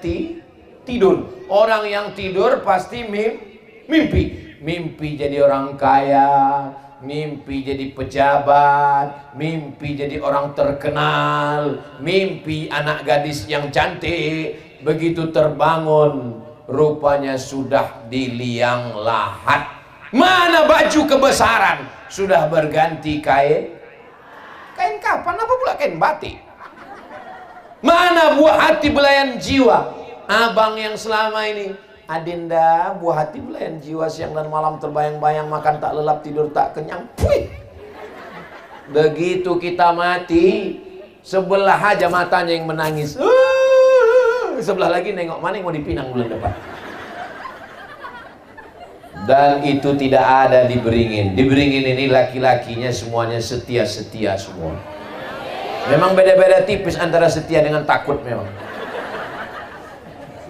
tidur. Orang yang tidur pasti mimpi. Mimpi jadi orang kaya, mimpi jadi pejabat, mimpi jadi orang terkenal, mimpi anak gadis yang cantik. Begitu terbangun, rupanya sudah di liang lahat. Mana baju kebesaran? Sudah berganti kain. Kain kapan? Apa pula kain batik? Mana buah hati belayan jiwa? Abang yang selama ini, Adinda, buah hati belayan jiwa, siang dan malam terbayang-bayang, makan tak lelap, tidur tak kenyang. Puih. Begitu kita mati, sebelah aja matanya yang menangis, sebelah lagi nengok mana yang mau dipinang bulan depan. Dan itu tidak ada di Beringin. Di Beringin ini laki-lakinya semuanya setia-setia semua. Memang beda-beda tipis antara setia dengan takut memang.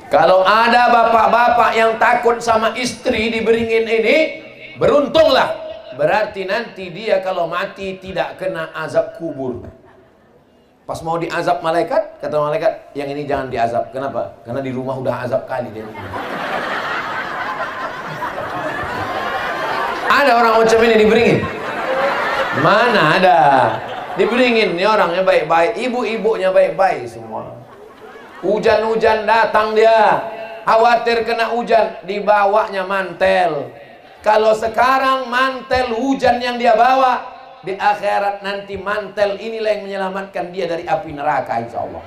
Kalau ada bapak-bapak yang takut sama istri di Beringin ini, beruntunglah. Berarti nanti dia kalau mati tidak kena azab kubur. Pas mau diazab malaikat, kata malaikat, yang ini jangan diazab. Kenapa? Karena di rumah udah azab kali dia. Ada orang macam ini di Beringin? Mana ada? Di Beringin ini orangnya baik-baik, ibu-ibunya baik-baik semua. Hujan-hujan datang dia, khawatir kena hujan, dibawanya mantel. Kalau sekarang mantel hujan yang dia bawa, di akhirat nanti mantel inilah yang menyelamatkan dia dari api neraka, insya Allah.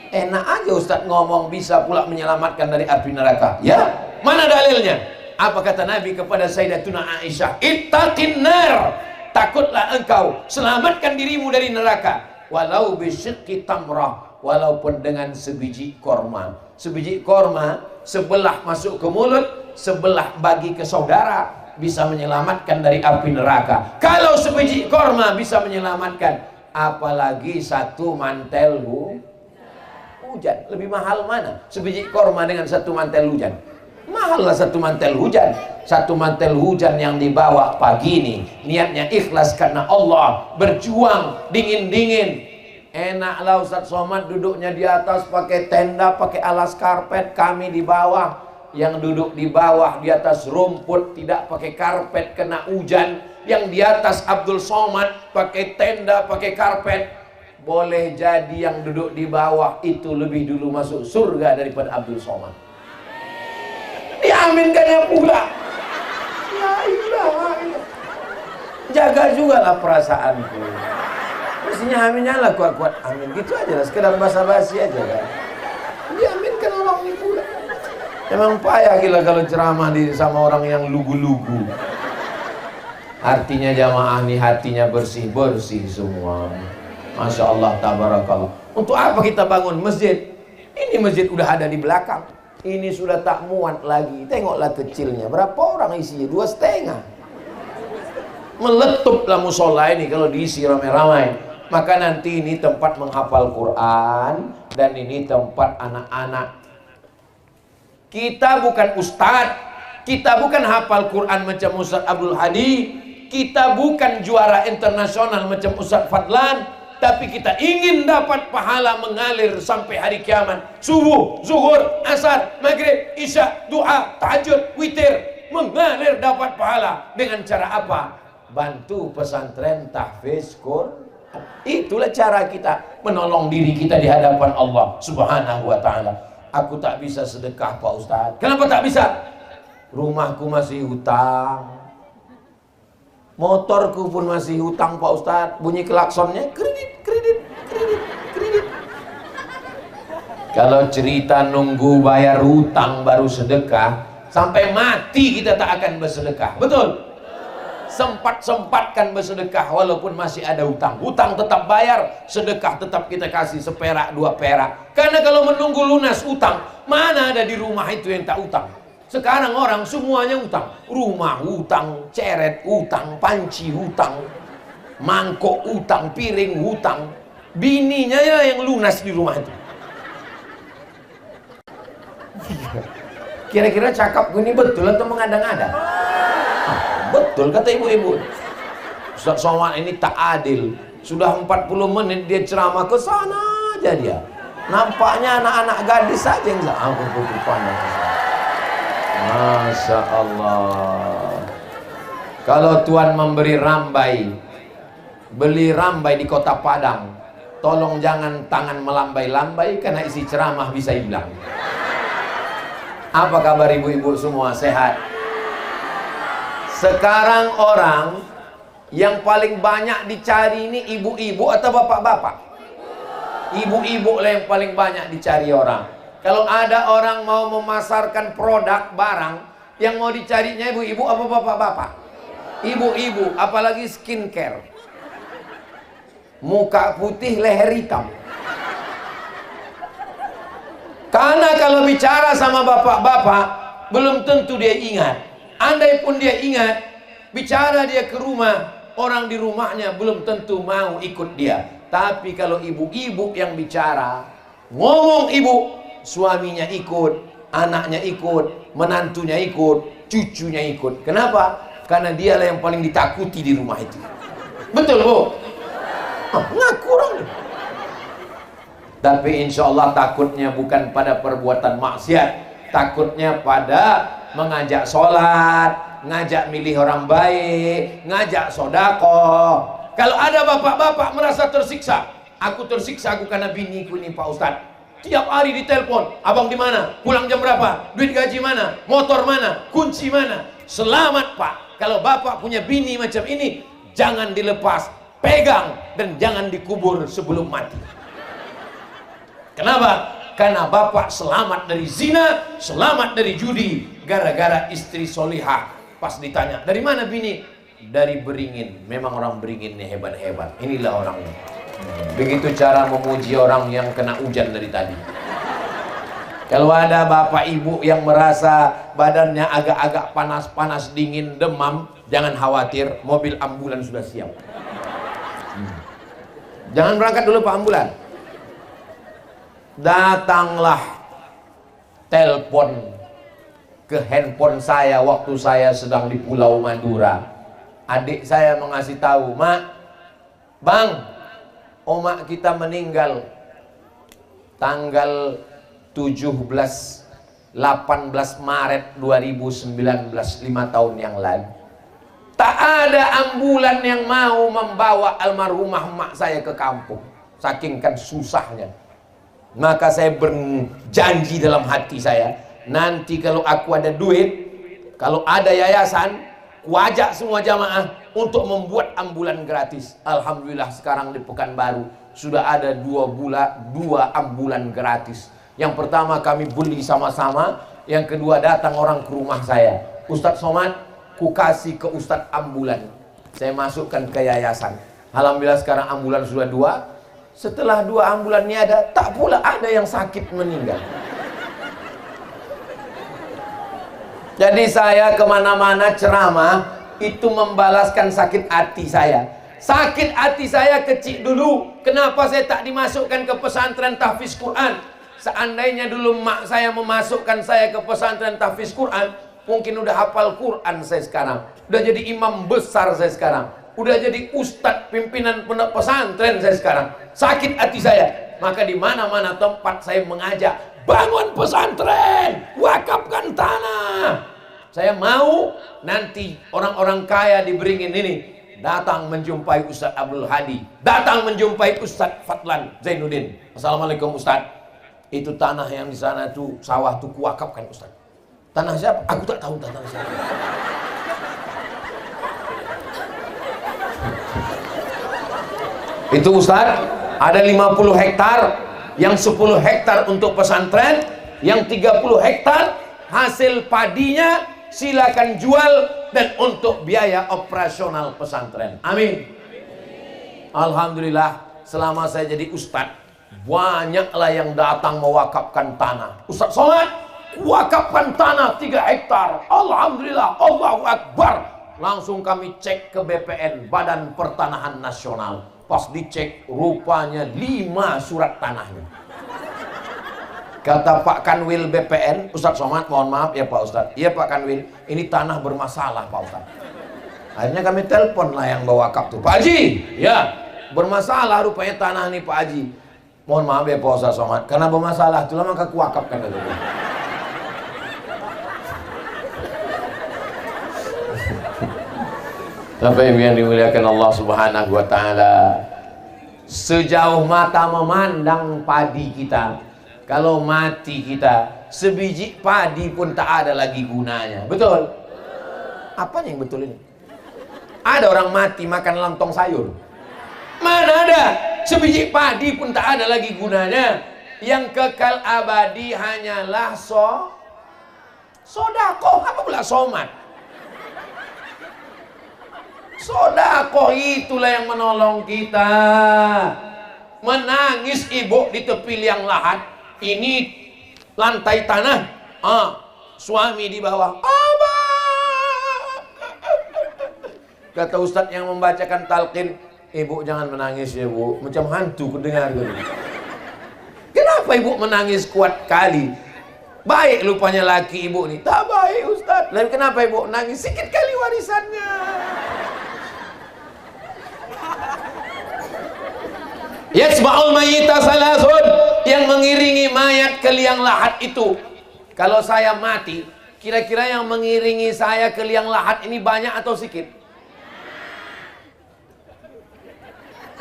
Enak aja Ustadz ngomong bisa pula menyelamatkan dari api neraka. Ya, mana dalilnya? Apa kata Nabi kepada Sayyidatuna Aisyah? Ittaqin nar, takutlah engkau, selamatkan dirimu dari neraka. Walau bisyikki tamrah, walaupun dengan sebiji korma. Sebiji korma, sebelah masuk ke mulut, sebelah bagi ke saudara, bisa menyelamatkan dari api neraka. Kalau sebiji korma bisa menyelamatkan, apalagi satu mantel hujan. Lebih mahal mana? Sebiji korma dengan satu mantel hujan. Mahal lah satu mantel hujan. Satu mantel hujan yang dibawa pagi ini, niatnya ikhlas karena Allah, berjuang dingin-dingin. Enaklah Ustadz Somad duduknya di atas pakai tenda, pakai alas karpet, kami di bawah. Yang duduk di bawah di atas rumput tidak pakai karpet kena hujan. Yang di atas Abdul Somad pakai tenda, pakai karpet. Boleh jadi yang duduk di bawah itu lebih dulu masuk surga daripada Abdul Somad. Diaminkannya pula. La ilaha illallah. Jaga juga lah perasaanku. Mestinya aminnya lah kuat-kuat. Amin gitu aja lah, sekedar basa-basi aja kan. Diaminkan orang ini pula. Emang payah gila kalau ceramah sama orang yang lugu-lugu. Artinya jamaah nih hatinya bersih-bersih semua. Masya Allah, tabarakallah. Untuk apa kita bangun masjid? Ini masjid udah ada di belakang. Ini sudah tak muat lagi. Tengoklah kecilnya. Berapa orang isinya? 2,5. Meletuplah musola ini kalau diisi ramai-ramai. Maka nanti ini tempat menghafal Quran. Dan ini tempat anak-anak. Kita bukan ustadz. Kita bukan hafal Quran macam Ustadz Abdul Hadi. kita bukan juara internasional macam Ustaz Fadlan, tapi kita ingin dapat pahala mengalir sampai hari kiamat. Subuh, zuhur, asar, maghrib, isya, doa, tahajud, witir, mengalir dapat pahala. Dengan cara apa? Bantu pesantren tahfiz Quran. Itulah cara kita menolong diri kita di hadapan Allah Subhanahu wa ta'ala. Aku tak bisa sedekah Pak Ustaz. Kenapa tak bisa? Rumahku masih hutang, motorku pun masih hutang Pak Ustaz. Bunyi klaksonnya kredit, kredit, kredit, kredit. Kalau cerita nunggu bayar hutang baru sedekah, sampai mati kita tak akan bersedekah. Betul? Sempat-sempatkan bersedekah walaupun masih ada hutang. Hutang tetap bayar, sedekah tetap kita kasih seperak, 2 perak. Karena kalau menunggu lunas hutang, mana ada di rumah itu yang tak hutang? Sekarang orang semuanya hutang. Rumah hutang, ceret hutang, panci hutang, mangkok hutang, piring hutang. Bininya ya yang lunas di rumah itu. Kira-kira cakapku ini betul atau mengada-ngada? Betul kata ibu-ibu. Ustaz Somad ini tak adil. Sudah 40 menit dia ceramah, ke sana aja dia. Nampaknya anak-anak gadis saja yang aku pandang. Masya Allah. Kalau Tuhan memberi rambai, beli rambai di kota Padang, tolong jangan tangan melambai-lambai karena isi ceramah bisa hilang. Apa kabar ibu-ibu semua? Sehat? Sekarang orang yang paling banyak dicari ini ibu-ibu atau bapak-bapak? Ibu-ibu lah yang paling banyak dicari orang. Kalau ada orang mau memasarkan produk barang, yang mau dicarinya ibu-ibu apa bapak-bapak? Ibu-ibu, apalagi skincare. Muka putih, leher hitam. Karena kalau bicara sama bapak-bapak, belum tentu dia ingat. Andai pun dia ingat, bicara dia ke rumah, orang di rumahnya belum tentu mau ikut dia. Tapi kalau ibu-ibu yang bicara, ngomong ibu, suaminya ikut, anaknya ikut, menantunya ikut, cucunya ikut. Kenapa? Karena dialah yang paling ditakuti di rumah itu. Betul Bu? Ngaku orang. Tapi insya Allah takutnya bukan pada perbuatan maksiat, takutnya pada mengajak sholat, ngajak milih orang baik, ngajak sodako. Kalau ada bapak-bapak merasa tersiksa, aku tersiksa aku karena biniku ini Pak Ustadz. Tiap hari ditelepon, abang di mana? Pulang jam berapa? Duit gaji mana? Motor mana? Kunci mana? Selamat Pak. Kalau bapak punya bini macam ini, jangan dilepas, pegang dan jangan dikubur sebelum mati. Kenapa? Karena bapak selamat dari zina, selamat dari judi, gara-gara istri solihah. Pas ditanya, dari mana bini? Dari Beringin. Memang orang Beringin nih hebat-hebat. Inilah orangnya. Begitu cara memuji orang yang kena hujan dari tadi. Kalau ada bapak ibu yang merasa badannya agak-agak panas-panas, dingin, demam, jangan khawatir, mobil ambulan sudah siap. Jangan berangkat dulu Pak ambulan. Datanglah telepon ke handphone saya waktu saya sedang di Pulau Madura. Adik saya mengasih tahu, Mak, Bang, omak kita meninggal tanggal 18 Maret 2019, 5 tahun yang lalu. Tak ada ambulan yang mau membawa almarhumah emak saya ke kampung, saking kan susahnya. Maka saya berjanji dalam hati saya, nanti kalau aku ada duit, kalau ada yayasan, kuajak semua jamaah untuk membuat ambulan gratis. Alhamdulillah sekarang di Pekanbaru sudah ada 2 ambulan gratis. Yang pertama kami beli sama-sama, yang kedua datang orang ke rumah saya. Ustadz Somad, ku kasih ke Ustadz ambulan. Saya masukkan ke yayasan. Alhamdulillah sekarang ambulan sudah 2. Setelah 2 ambulan ini ada, tak pula ada yang sakit meninggal. Jadi saya kemana-mana ceramah, itu membalaskan sakit hati saya. Sakit hati saya kecil dulu. Kenapa saya tak dimasukkan ke pesantren tahfiz Quran? Seandainya dulu mak saya memasukkan saya ke pesantren tahfiz Quran, Mungkin udah hafal Quran saya sekarang. Udah jadi imam besar saya sekarang. Udah jadi ustadz pimpinan pondok pesantren saya sekarang. Sakit hati saya. Maka di mana-mana tempat saya mengajak, bangun pesantren, wakafkan tanah. Saya mau nanti orang-orang kaya diberingin ini datang menjumpai Ustadz Abdul Hadi, datang menjumpai Ustadz Fadlan Zainuddin. Assalamualaikum Ustadz. Itu tanah yang di sana tuh sawah tuh kuwakafkan Ustadz. Tanah siapa? Aku tak tahu tanah siapa. Itu Ustadz, ada 50 hektar, yang 10 hektar untuk pesantren, yang 30 hektar hasil padinya silakan jual dan untuk biaya operasional pesantren. Amin. Alhamdulillah, selama saya jadi ustadz, banyaklah yang datang mewakafkan tanah. Ustadz Somad, wakafkan tanah 3 hektar. Alhamdulillah, Allahu Akbar. Langsung kami cek ke BPN, Badan Pertanahan Nasional. Pas dicek, rupanya 5 surat tanahnya. Kata Pak Kanwil BPN, Ustadz Somad, mohon maaf ya Pak Ustadz. Iya Pak Kanwil, ini tanah bermasalah Pak Ustadz. Akhirnya kami telepon lah yang bawa wakaf tuh, Pak Haji, ya bermasalah rupanya tanah nih Pak Haji. Mohon maaf ya Pak Ustadz Somad, karena bermasalah itulah maka kuwakafkan itu. Sampai yang dimuliakan Allah Subhanahu wa taala. Sejauh mata memandang padi kita, kalau mati kita, sebiji padi pun tak ada lagi gunanya. Betul? Apanya yang betul ini? Ada orang mati makan lontong sayur. Mana ada? Sebiji padi pun tak ada lagi gunanya. Yang kekal abadi hanyalah sodakoh. Apa pula somat? Sodakoh itulah yang menolong kita. Menangis ibu di tepi liang lahat. Ini lantai tanah, suami di bawah. Abah. Kata ustadz yang membacakan talqin, ibu jangan menangis ya bu, macam hantu kudengar gitu. Kenapa ibu menangis kuat kali? Baik lupanya laki ibu nih. Tak baik ustadz. Lalu kenapa ibu nangis? Sikit kali warisannya. Yasma'ul mayyita salasun, yang mengiringi mayat ke liang lahat itu. Kalau saya mati, kira-kira yang mengiringi saya ke liang lahat ini banyak atau sedikit?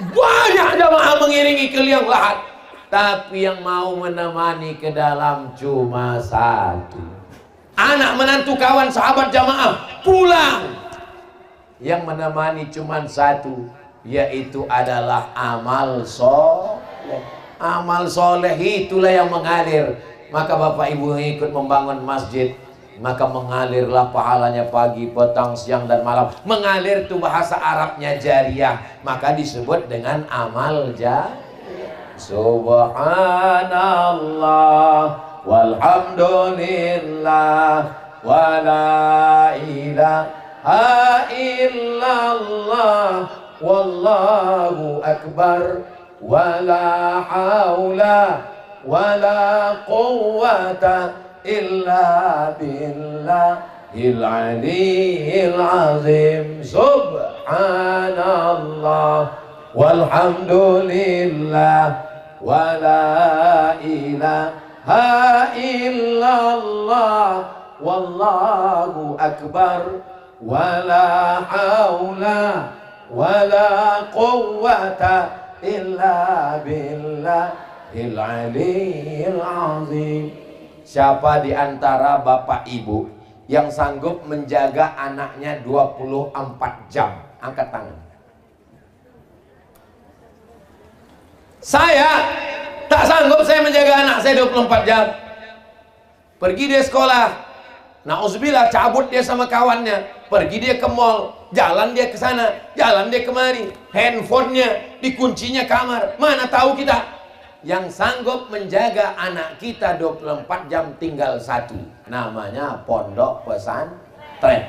Banyak jamaah mengiringi ke liang lahat. Tapi yang mau menemani ke dalam cuma satu. Anak menantu kawan sahabat jamaah pulang. Yang menemani cuma satu, yaitu adalah amal soleh. Amal soleh itulah yang mengalir. Maka bapak ibu yang ikut membangun masjid, maka mengalirlah pahalanya pagi, petang, siang dan malam. Mengalir itu bahasa Arabnya jariyah, maka disebut dengan amal jariyah. Subhanallah walhamdulillah wala ilaha illallah wallahu akbar wala haula wala quwwata illa billahil aliyyil azim. Subhanallah walhamdulillah wala ilaha illallah wallahu akbar wala haula wala quwwata illa billahil aliyyil azim. Siapa di antara bapak ibu yang sanggup menjaga anaknya 24 jam? Angkat tangan. Saya tak sanggup saya menjaga anak saya 24 jam. Pergi dia sekolah, na'udzubillah, cabut dia sama kawannya. Pergi dia ke mall, jalan dia ke sana, jalan dia kemari. Handphonenya dikuncinya kamar. Mana tahu kita. Yang sanggup menjaga anak kita 24 jam tinggal satu. Namanya pondok pesantren.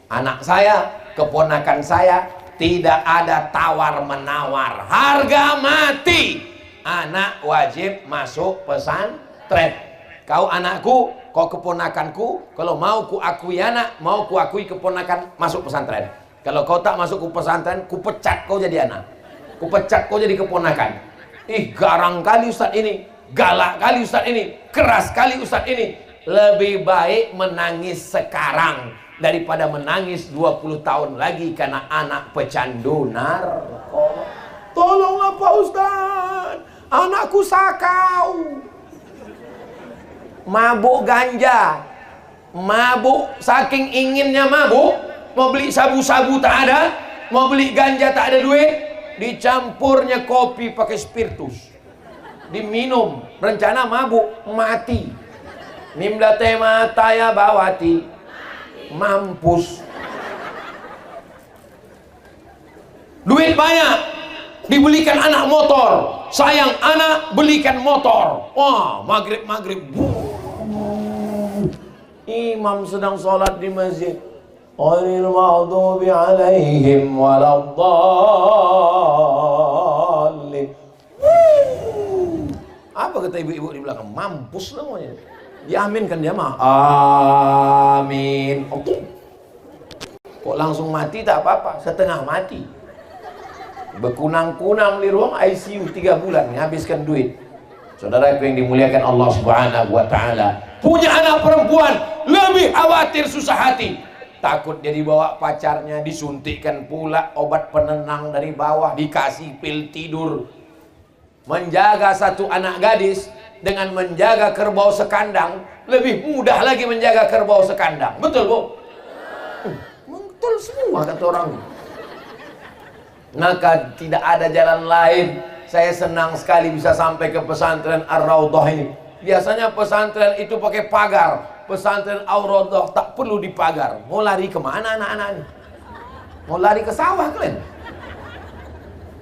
Anak saya, keponakan saya, tidak ada tawar-menawar, harga mati. Anak wajib masuk pesantren. Kau anakku, kau keponakanku, kalau mau ku akui anak, mau ku akui keponakan masuk pesantren. Kalau kau tak masuk ke pesantren, ku pecat kau jadi anak, ku pecat kau jadi keponakan. Ih, garang kali Ustaz ini, galak kali Ustaz ini, keras kali Ustaz ini. Lebih baik menangis sekarang daripada menangis 20 tahun lagi karena anak pecandu narkoba. Tolonglah Pak Ustaz, anakku sakau, mabuk ganja, mabuk, saking inginnya mabuk, mau beli sabu-sabu tak ada, mau beli ganja tak ada duit, dicampurnya kopi pakai spiritus, diminum, rencana mabuk, mati. Nimdate mataya bawati, mampus. Duit banyak, dibelikan anak motor, sayang anak belikan motor. Wah, maghrib imam sedang sholat di masjid, ghairil maghdubi alaihim waladdallin. Apa kata ibu-ibu di belakang? Mampus namanya. Diaminkan dia mah. Amin. Oke. Kok langsung mati tak apa-apa, setengah mati. Berkunang-kunang di ruang ICU 3 bulan, menghabiskan duit. Saudara yang dimuliakan Allah Subhanahu wa taala, punya anak perempuan lebih khawatir susah hati. Takut dia dibawa pacarnya, disuntikkan pula obat penenang dari bawah, dikasih pil tidur. Menjaga satu anak gadis dengan menjaga kerbau sekandang lebih mudah lagi menjaga kerbau sekandang. Betul, Bu? Betul semua kata orang. Maka tidak ada jalan lain. Saya senang sekali bisa sampai ke pesantren Ar-Raudhah ini. Biasanya pesantren itu pakai pagar. Pesantren Ar-Raudhah tak perlu dipagar. Mau lari kemana anak-anak ini? Mau lari ke sawah kalian?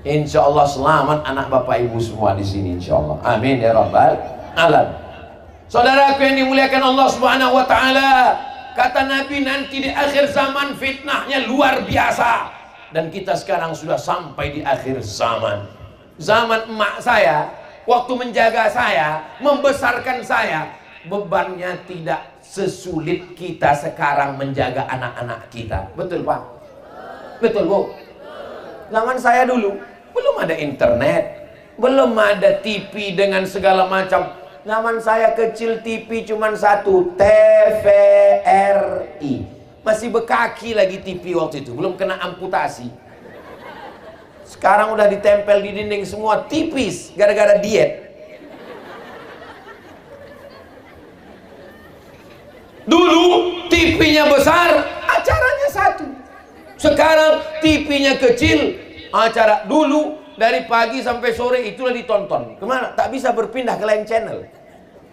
Insya Allah selamat anak bapak ibu semua di sini, insya Allah. Amin ya rabbal alamin. Saudaraku yang dimuliakan Allah Subhanahu wa taala, kata Nabi nanti di akhir zaman fitnahnya luar biasa. Dan kita sekarang sudah sampai di akhir zaman. Zaman emak saya, waktu menjaga saya, membesarkan saya, bebannya tidak sesulit kita sekarang menjaga anak-anak kita. Betul Pak? Betul Bu? Zaman saya dulu belum ada internet, belum ada TV dengan segala macam. Zaman saya kecil TV cuma satu, TVRI. Masih bekaki lagi TV waktu itu, belum kena amputasi. Sekarang udah ditempel di dinding semua, tipis gara-gara diet. Dulu TV-nya besar, acaranya satu. Sekarang TV-nya kecil, acara dulu dari pagi sampai sore itulah ditonton. Kemana? Tak bisa berpindah ke lain channel.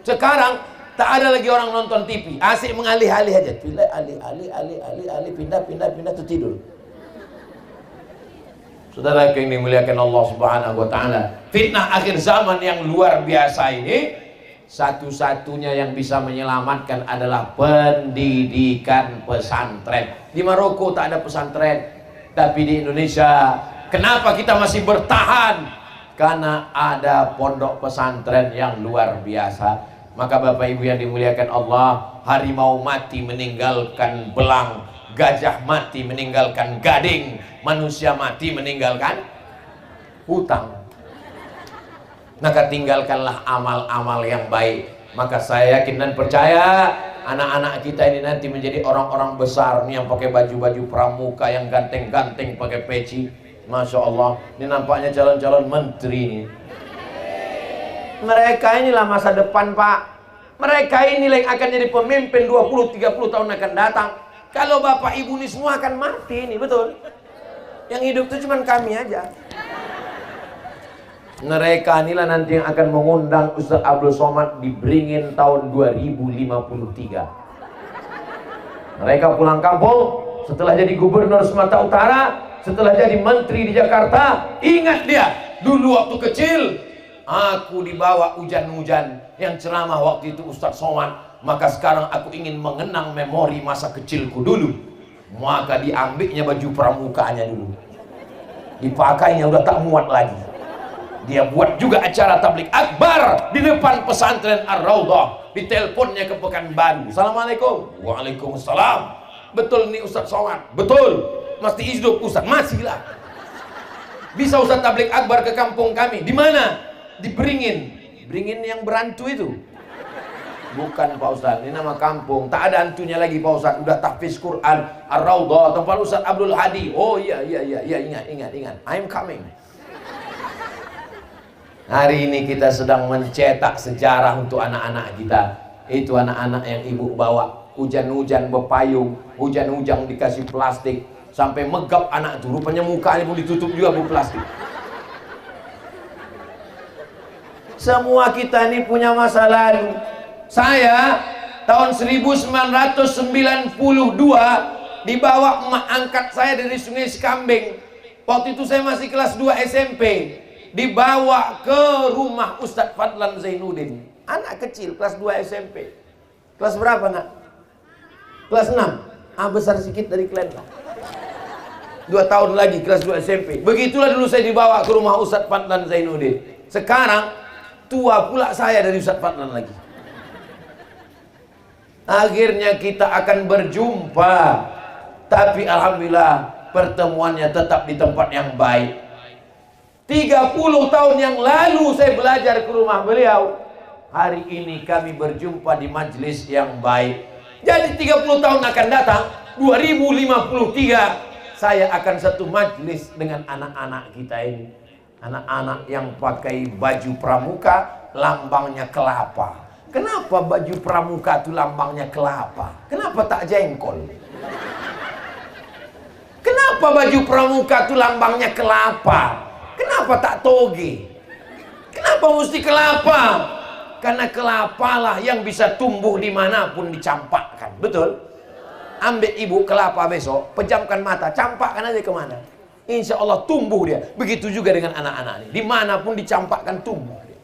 Sekarang tak ada lagi orang nonton TV, asik mengalih-alih aja. Pilih alih, pindah tuh tidur. Saudara yang dimuliakan Allah Subhanahu wa taala, fitnah akhir zaman yang luar biasa ini, satu-satunya yang bisa menyelamatkan adalah pendidikan pesantren. Di Maroko tak ada pesantren, tapi di Indonesia kenapa kita masih bertahan? Karena ada pondok pesantren yang luar biasa. Maka Bapak Ibu yang dimuliakan Allah, harimau mati meninggalkan belang, gajah mati meninggalkan gading, manusia mati meninggalkan hutang. Maka tinggalkanlah amal-amal yang baik. Maka saya yakin dan percaya anak-anak kita ini nanti menjadi orang-orang besar nih, yang pakai baju-baju pramuka, yang ganteng-ganteng pakai peci. Masya Allah, ini nampaknya calon-calon menteri ini. Mereka inilah masa depan Pak. Mereka inilah yang akan jadi pemimpin 20-30 tahun akan datang. Kalau Bapak Ibu ini semua akan mati ini, betul? Yang hidup itu cuma kami aja. Mereka inilah nanti yang akan mengundang Ustaz Abdul Somad di Beringin tahun 2053. Mereka pulang kampung setelah jadi gubernur Sumatera Utara, setelah jadi menteri di Jakarta. Ingat dia, dulu waktu kecil aku dibawa hujan-hujan yang ceramah waktu itu Ustaz Somad. Maka sekarang aku ingin mengenang memori masa kecilku dulu. Maka diambilnya baju pramukanya dulu, dipakainya udah tak muat lagi. Dia buat juga acara tablik akbar di depan pesantren Ar-Raudhah. Diteleponnya ke Pekanbaru. Assalamualaikum. Waalaikumsalam. Betul nih Ustaz Somad? Betul. Mesti hidup Ustaz? Masih lah. Bisa Ustaz tablik akbar ke kampung kami? Di mana? Di Beringin. Beringin yang berantu itu? Bukan Pak Ustaz, ini nama kampung. Tak ada hantunya lagi Pak Ustaz. Udah tahfiz Quran. Ar-Raudhah, tempat Ustaz Abdul Hadi. Oh iya, ingat. I'm coming. Hari ini kita sedang mencetak sejarah untuk anak-anak kita. Itu anak-anak yang ibu bawa. Hujan-hujan berpayung, hujan-hujan dikasih plastik, sampai megap anak itu. Rupanya mukanya pun ditutup juga bu plastik. Semua kita ini punya masa lalu. Saya tahun 1992 dibawa emak angkat saya dari Sungai Sekambing. Waktu itu saya masih kelas 2 SMP. Dibawa ke rumah Ustadz Fadlan Zainuddin. Anak kecil kelas 2 SMP. Kelas berapa nak? Kelas 6. Besar sedikit dari kalian lah. 2 tahun lagi kelas 2 SMP. Begitulah dulu saya dibawa ke rumah Ustadz Fadlan Zainuddin. Sekarang tua pula saya dari Ustadz Fadlan lagi. Akhirnya kita akan berjumpa. Tapi alhamdulillah pertemuannya tetap di tempat yang baik. 30 tahun yang lalu saya belajar ke rumah beliau. Hari ini kami berjumpa di majelis yang baik. Jadi 30 tahun akan datang, 2053, saya akan satu majelis dengan anak-anak kita ini. Anak-anak yang pakai baju pramuka, lambangnya kelapa. Kenapa baju pramuka itu lambangnya kelapa? Kenapa tak jengkol? Kenapa baju pramuka itu lambangnya kelapa? Kenapa tak toge? Kenapa mesti kelapa? Karena kelapa lah yang bisa tumbuh dimanapun dicampakkan. Betul? Ambil ibu kelapa besok, pejamkan mata, campakkan aja kemana. Insya Allah tumbuh dia. Begitu juga dengan anak-anak ini. Dimanapun dicampakkan tumbuh dia.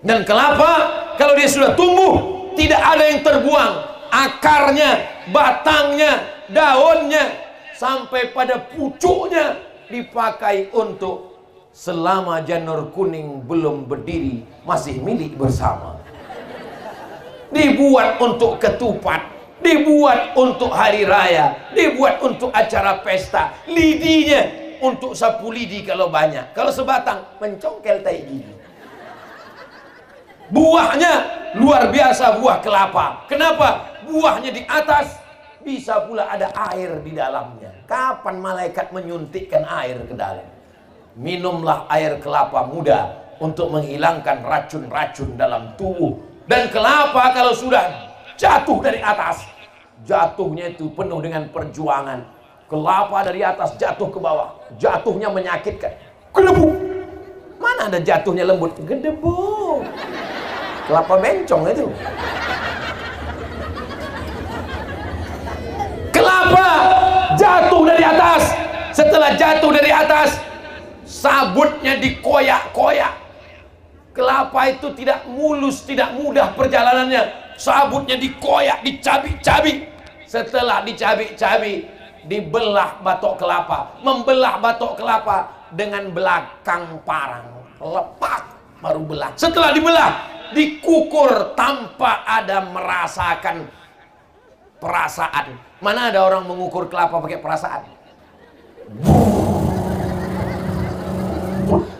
Dan kelapa kalau dia sudah tumbuh, tidak ada yang terbuang. Akarnya, batangnya, daunnya, sampai pada pucuknya dipakai untuk selama janur kuning belum berdiri, masih milik bersama. Dibuat untuk ketupat, dibuat untuk hari raya, dibuat untuk acara pesta. Lidinya untuk sapu lidi kalau banyak. Kalau sebatang mencongkel tai gigi. Buahnya luar biasa, buah kelapa. Kenapa? Buahnya di atas, bisa pula ada air di dalamnya. Kapan malaikat menyuntikkan air ke dalam? Minumlah air kelapa muda untuk menghilangkan racun-racun dalam tubuh. Dan kelapa kalau sudah jatuh dari atas, jatuhnya itu penuh dengan perjuangan. Kelapa dari atas jatuh ke bawah, jatuhnya menyakitkan. Gedebuk. Mana ada jatuhnya lembut? Gedebuk. Kelapa bencong itu. Kelapa jatuh dari atas. Setelah jatuh dari atas, sabutnya dikoyak-koyak. Kelapa itu tidak mulus, tidak mudah perjalanannya. Sabutnya dikoyak, dicabik-cabik. Setelah dicabik-cabik, dibelah batok kelapa. Membelah batok kelapa dengan belakang parang. Lepak, baru belah. Setelah dibelah, dikukur tanpa ada merasakan perasaan. Mana ada orang mengukur kelapa pakai perasaan?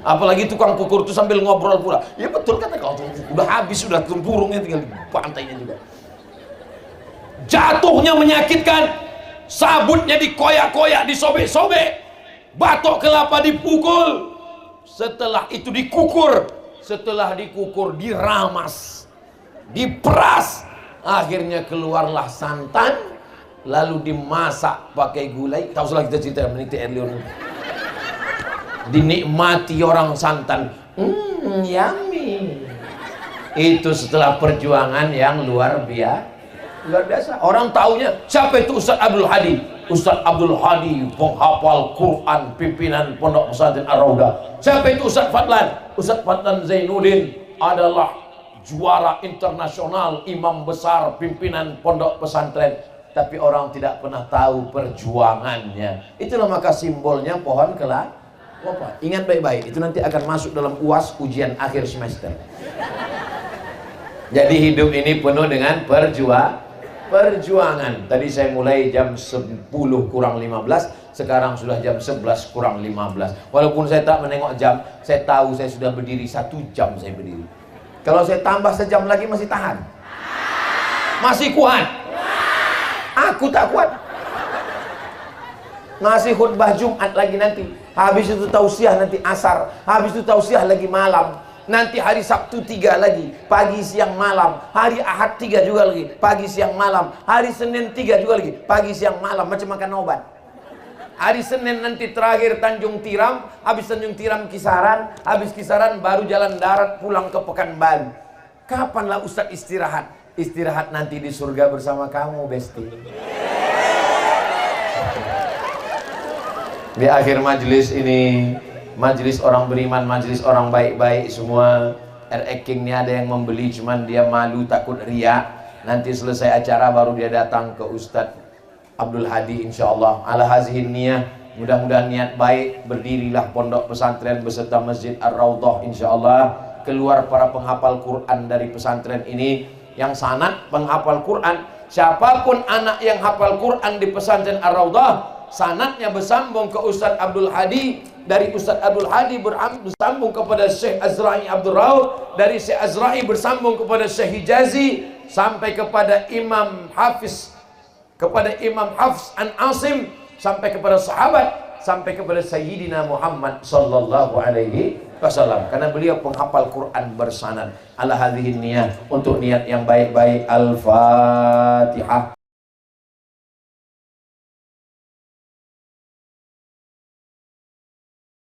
Apalagi tukang kukur itu sambil ngobrol pula. Ya betul kata kau, udah habis, sudah tempurungnya tinggal pantainya juga. Jatuhnya menyakitkan, sabutnya dikoyak-koyak, disobek-sobek, batok kelapa dipukul. Setelah itu dikukur, setelah dikukur diramas, diperas, akhirnya keluarlah santan, lalu dimasak pakai gulai. Tahu sudah kita cerita meniti Erlion. Dinikmati orang santan, yummy. Itu setelah perjuangan yang luar biasa. Orang taunya siapa itu Ustaz Abdul Hadi. Ustaz Abdul Hadi, penghafal Quran, pimpinan Pondok Pesantren Ar-Raudhah. Siapa itu Ustaz Fadlan? Ustaz Fadlan Zainuddin adalah juara internasional, imam besar, pimpinan Pondok Pesantren. Tapi orang tidak pernah tahu perjuangannya. Itulah maka simbolnya pohon kelapa. Apa? Ingat baik-baik, itu nanti akan masuk dalam UAS, ujian akhir semester. Jadi hidup ini penuh dengan perjuangan. Tadi saya mulai jam 10 kurang 15, sekarang sudah jam 11 kurang 15. Walaupun saya tak menengok jam, saya tahu saya sudah berdiri 1 jam saya berdiri. Kalau saya tambah sejam lagi masih tahan? Masih kuat? Aku tak kuat. Ngasih khutbah Jumat lagi nanti. Habis itu tausiah nanti asar. Habis itu tausiah lagi malam. Nanti hari Sabtu 3 lagi, pagi siang malam. Hari Ahad 3 juga lagi, pagi siang malam. Hari Senin 3 juga lagi, pagi siang malam. Macam makan obat. Hari Senin nanti terakhir Tanjung Tiram. Habis Tanjung Tiram Kisaran. Habis Kisaran baru jalan darat pulang ke Pekanbaru. Kapanlah Ustadz istirahat? Istirahat nanti di surga bersama kamu, Besti. Di akhir majelis ini, majelis orang beriman, majelis orang baik-baik semua. King ini ada yang membeli, cuman dia malu takut riak. Nanti selesai acara baru dia datang ke Ustadz Abdul Hadi, insyaallah. Ala hazihin niyah, mudah-mudahan niat baik. Berdirilah pondok pesantren beserta Masjid Ar-Raudhah, insyaallah. Keluar para penghafal Quran dari pesantren ini yang sanad penghafal Quran. Siapapun anak yang hafal Quran di pesantren Ar-Raudhah, sanadnya bersambung ke Ustadz Abdul Hadi, dari Ustadz Abdul Hadi bersambung kepada Syekh Azra'i Abdul Raud, dari Syekh Azra'i bersambung kepada Syekh Hijazi, sampai kepada Imam Hafiz, kepada Imam Hafs an Asim, sampai kepada sahabat, sampai kepada Sayyidina Muhammad sallallahu alaihi wasallam. Karena beliau penghafal Quran bersanad. Ala hadhihi niyah, untuk niat yang baik-baik. Al-Fatihah.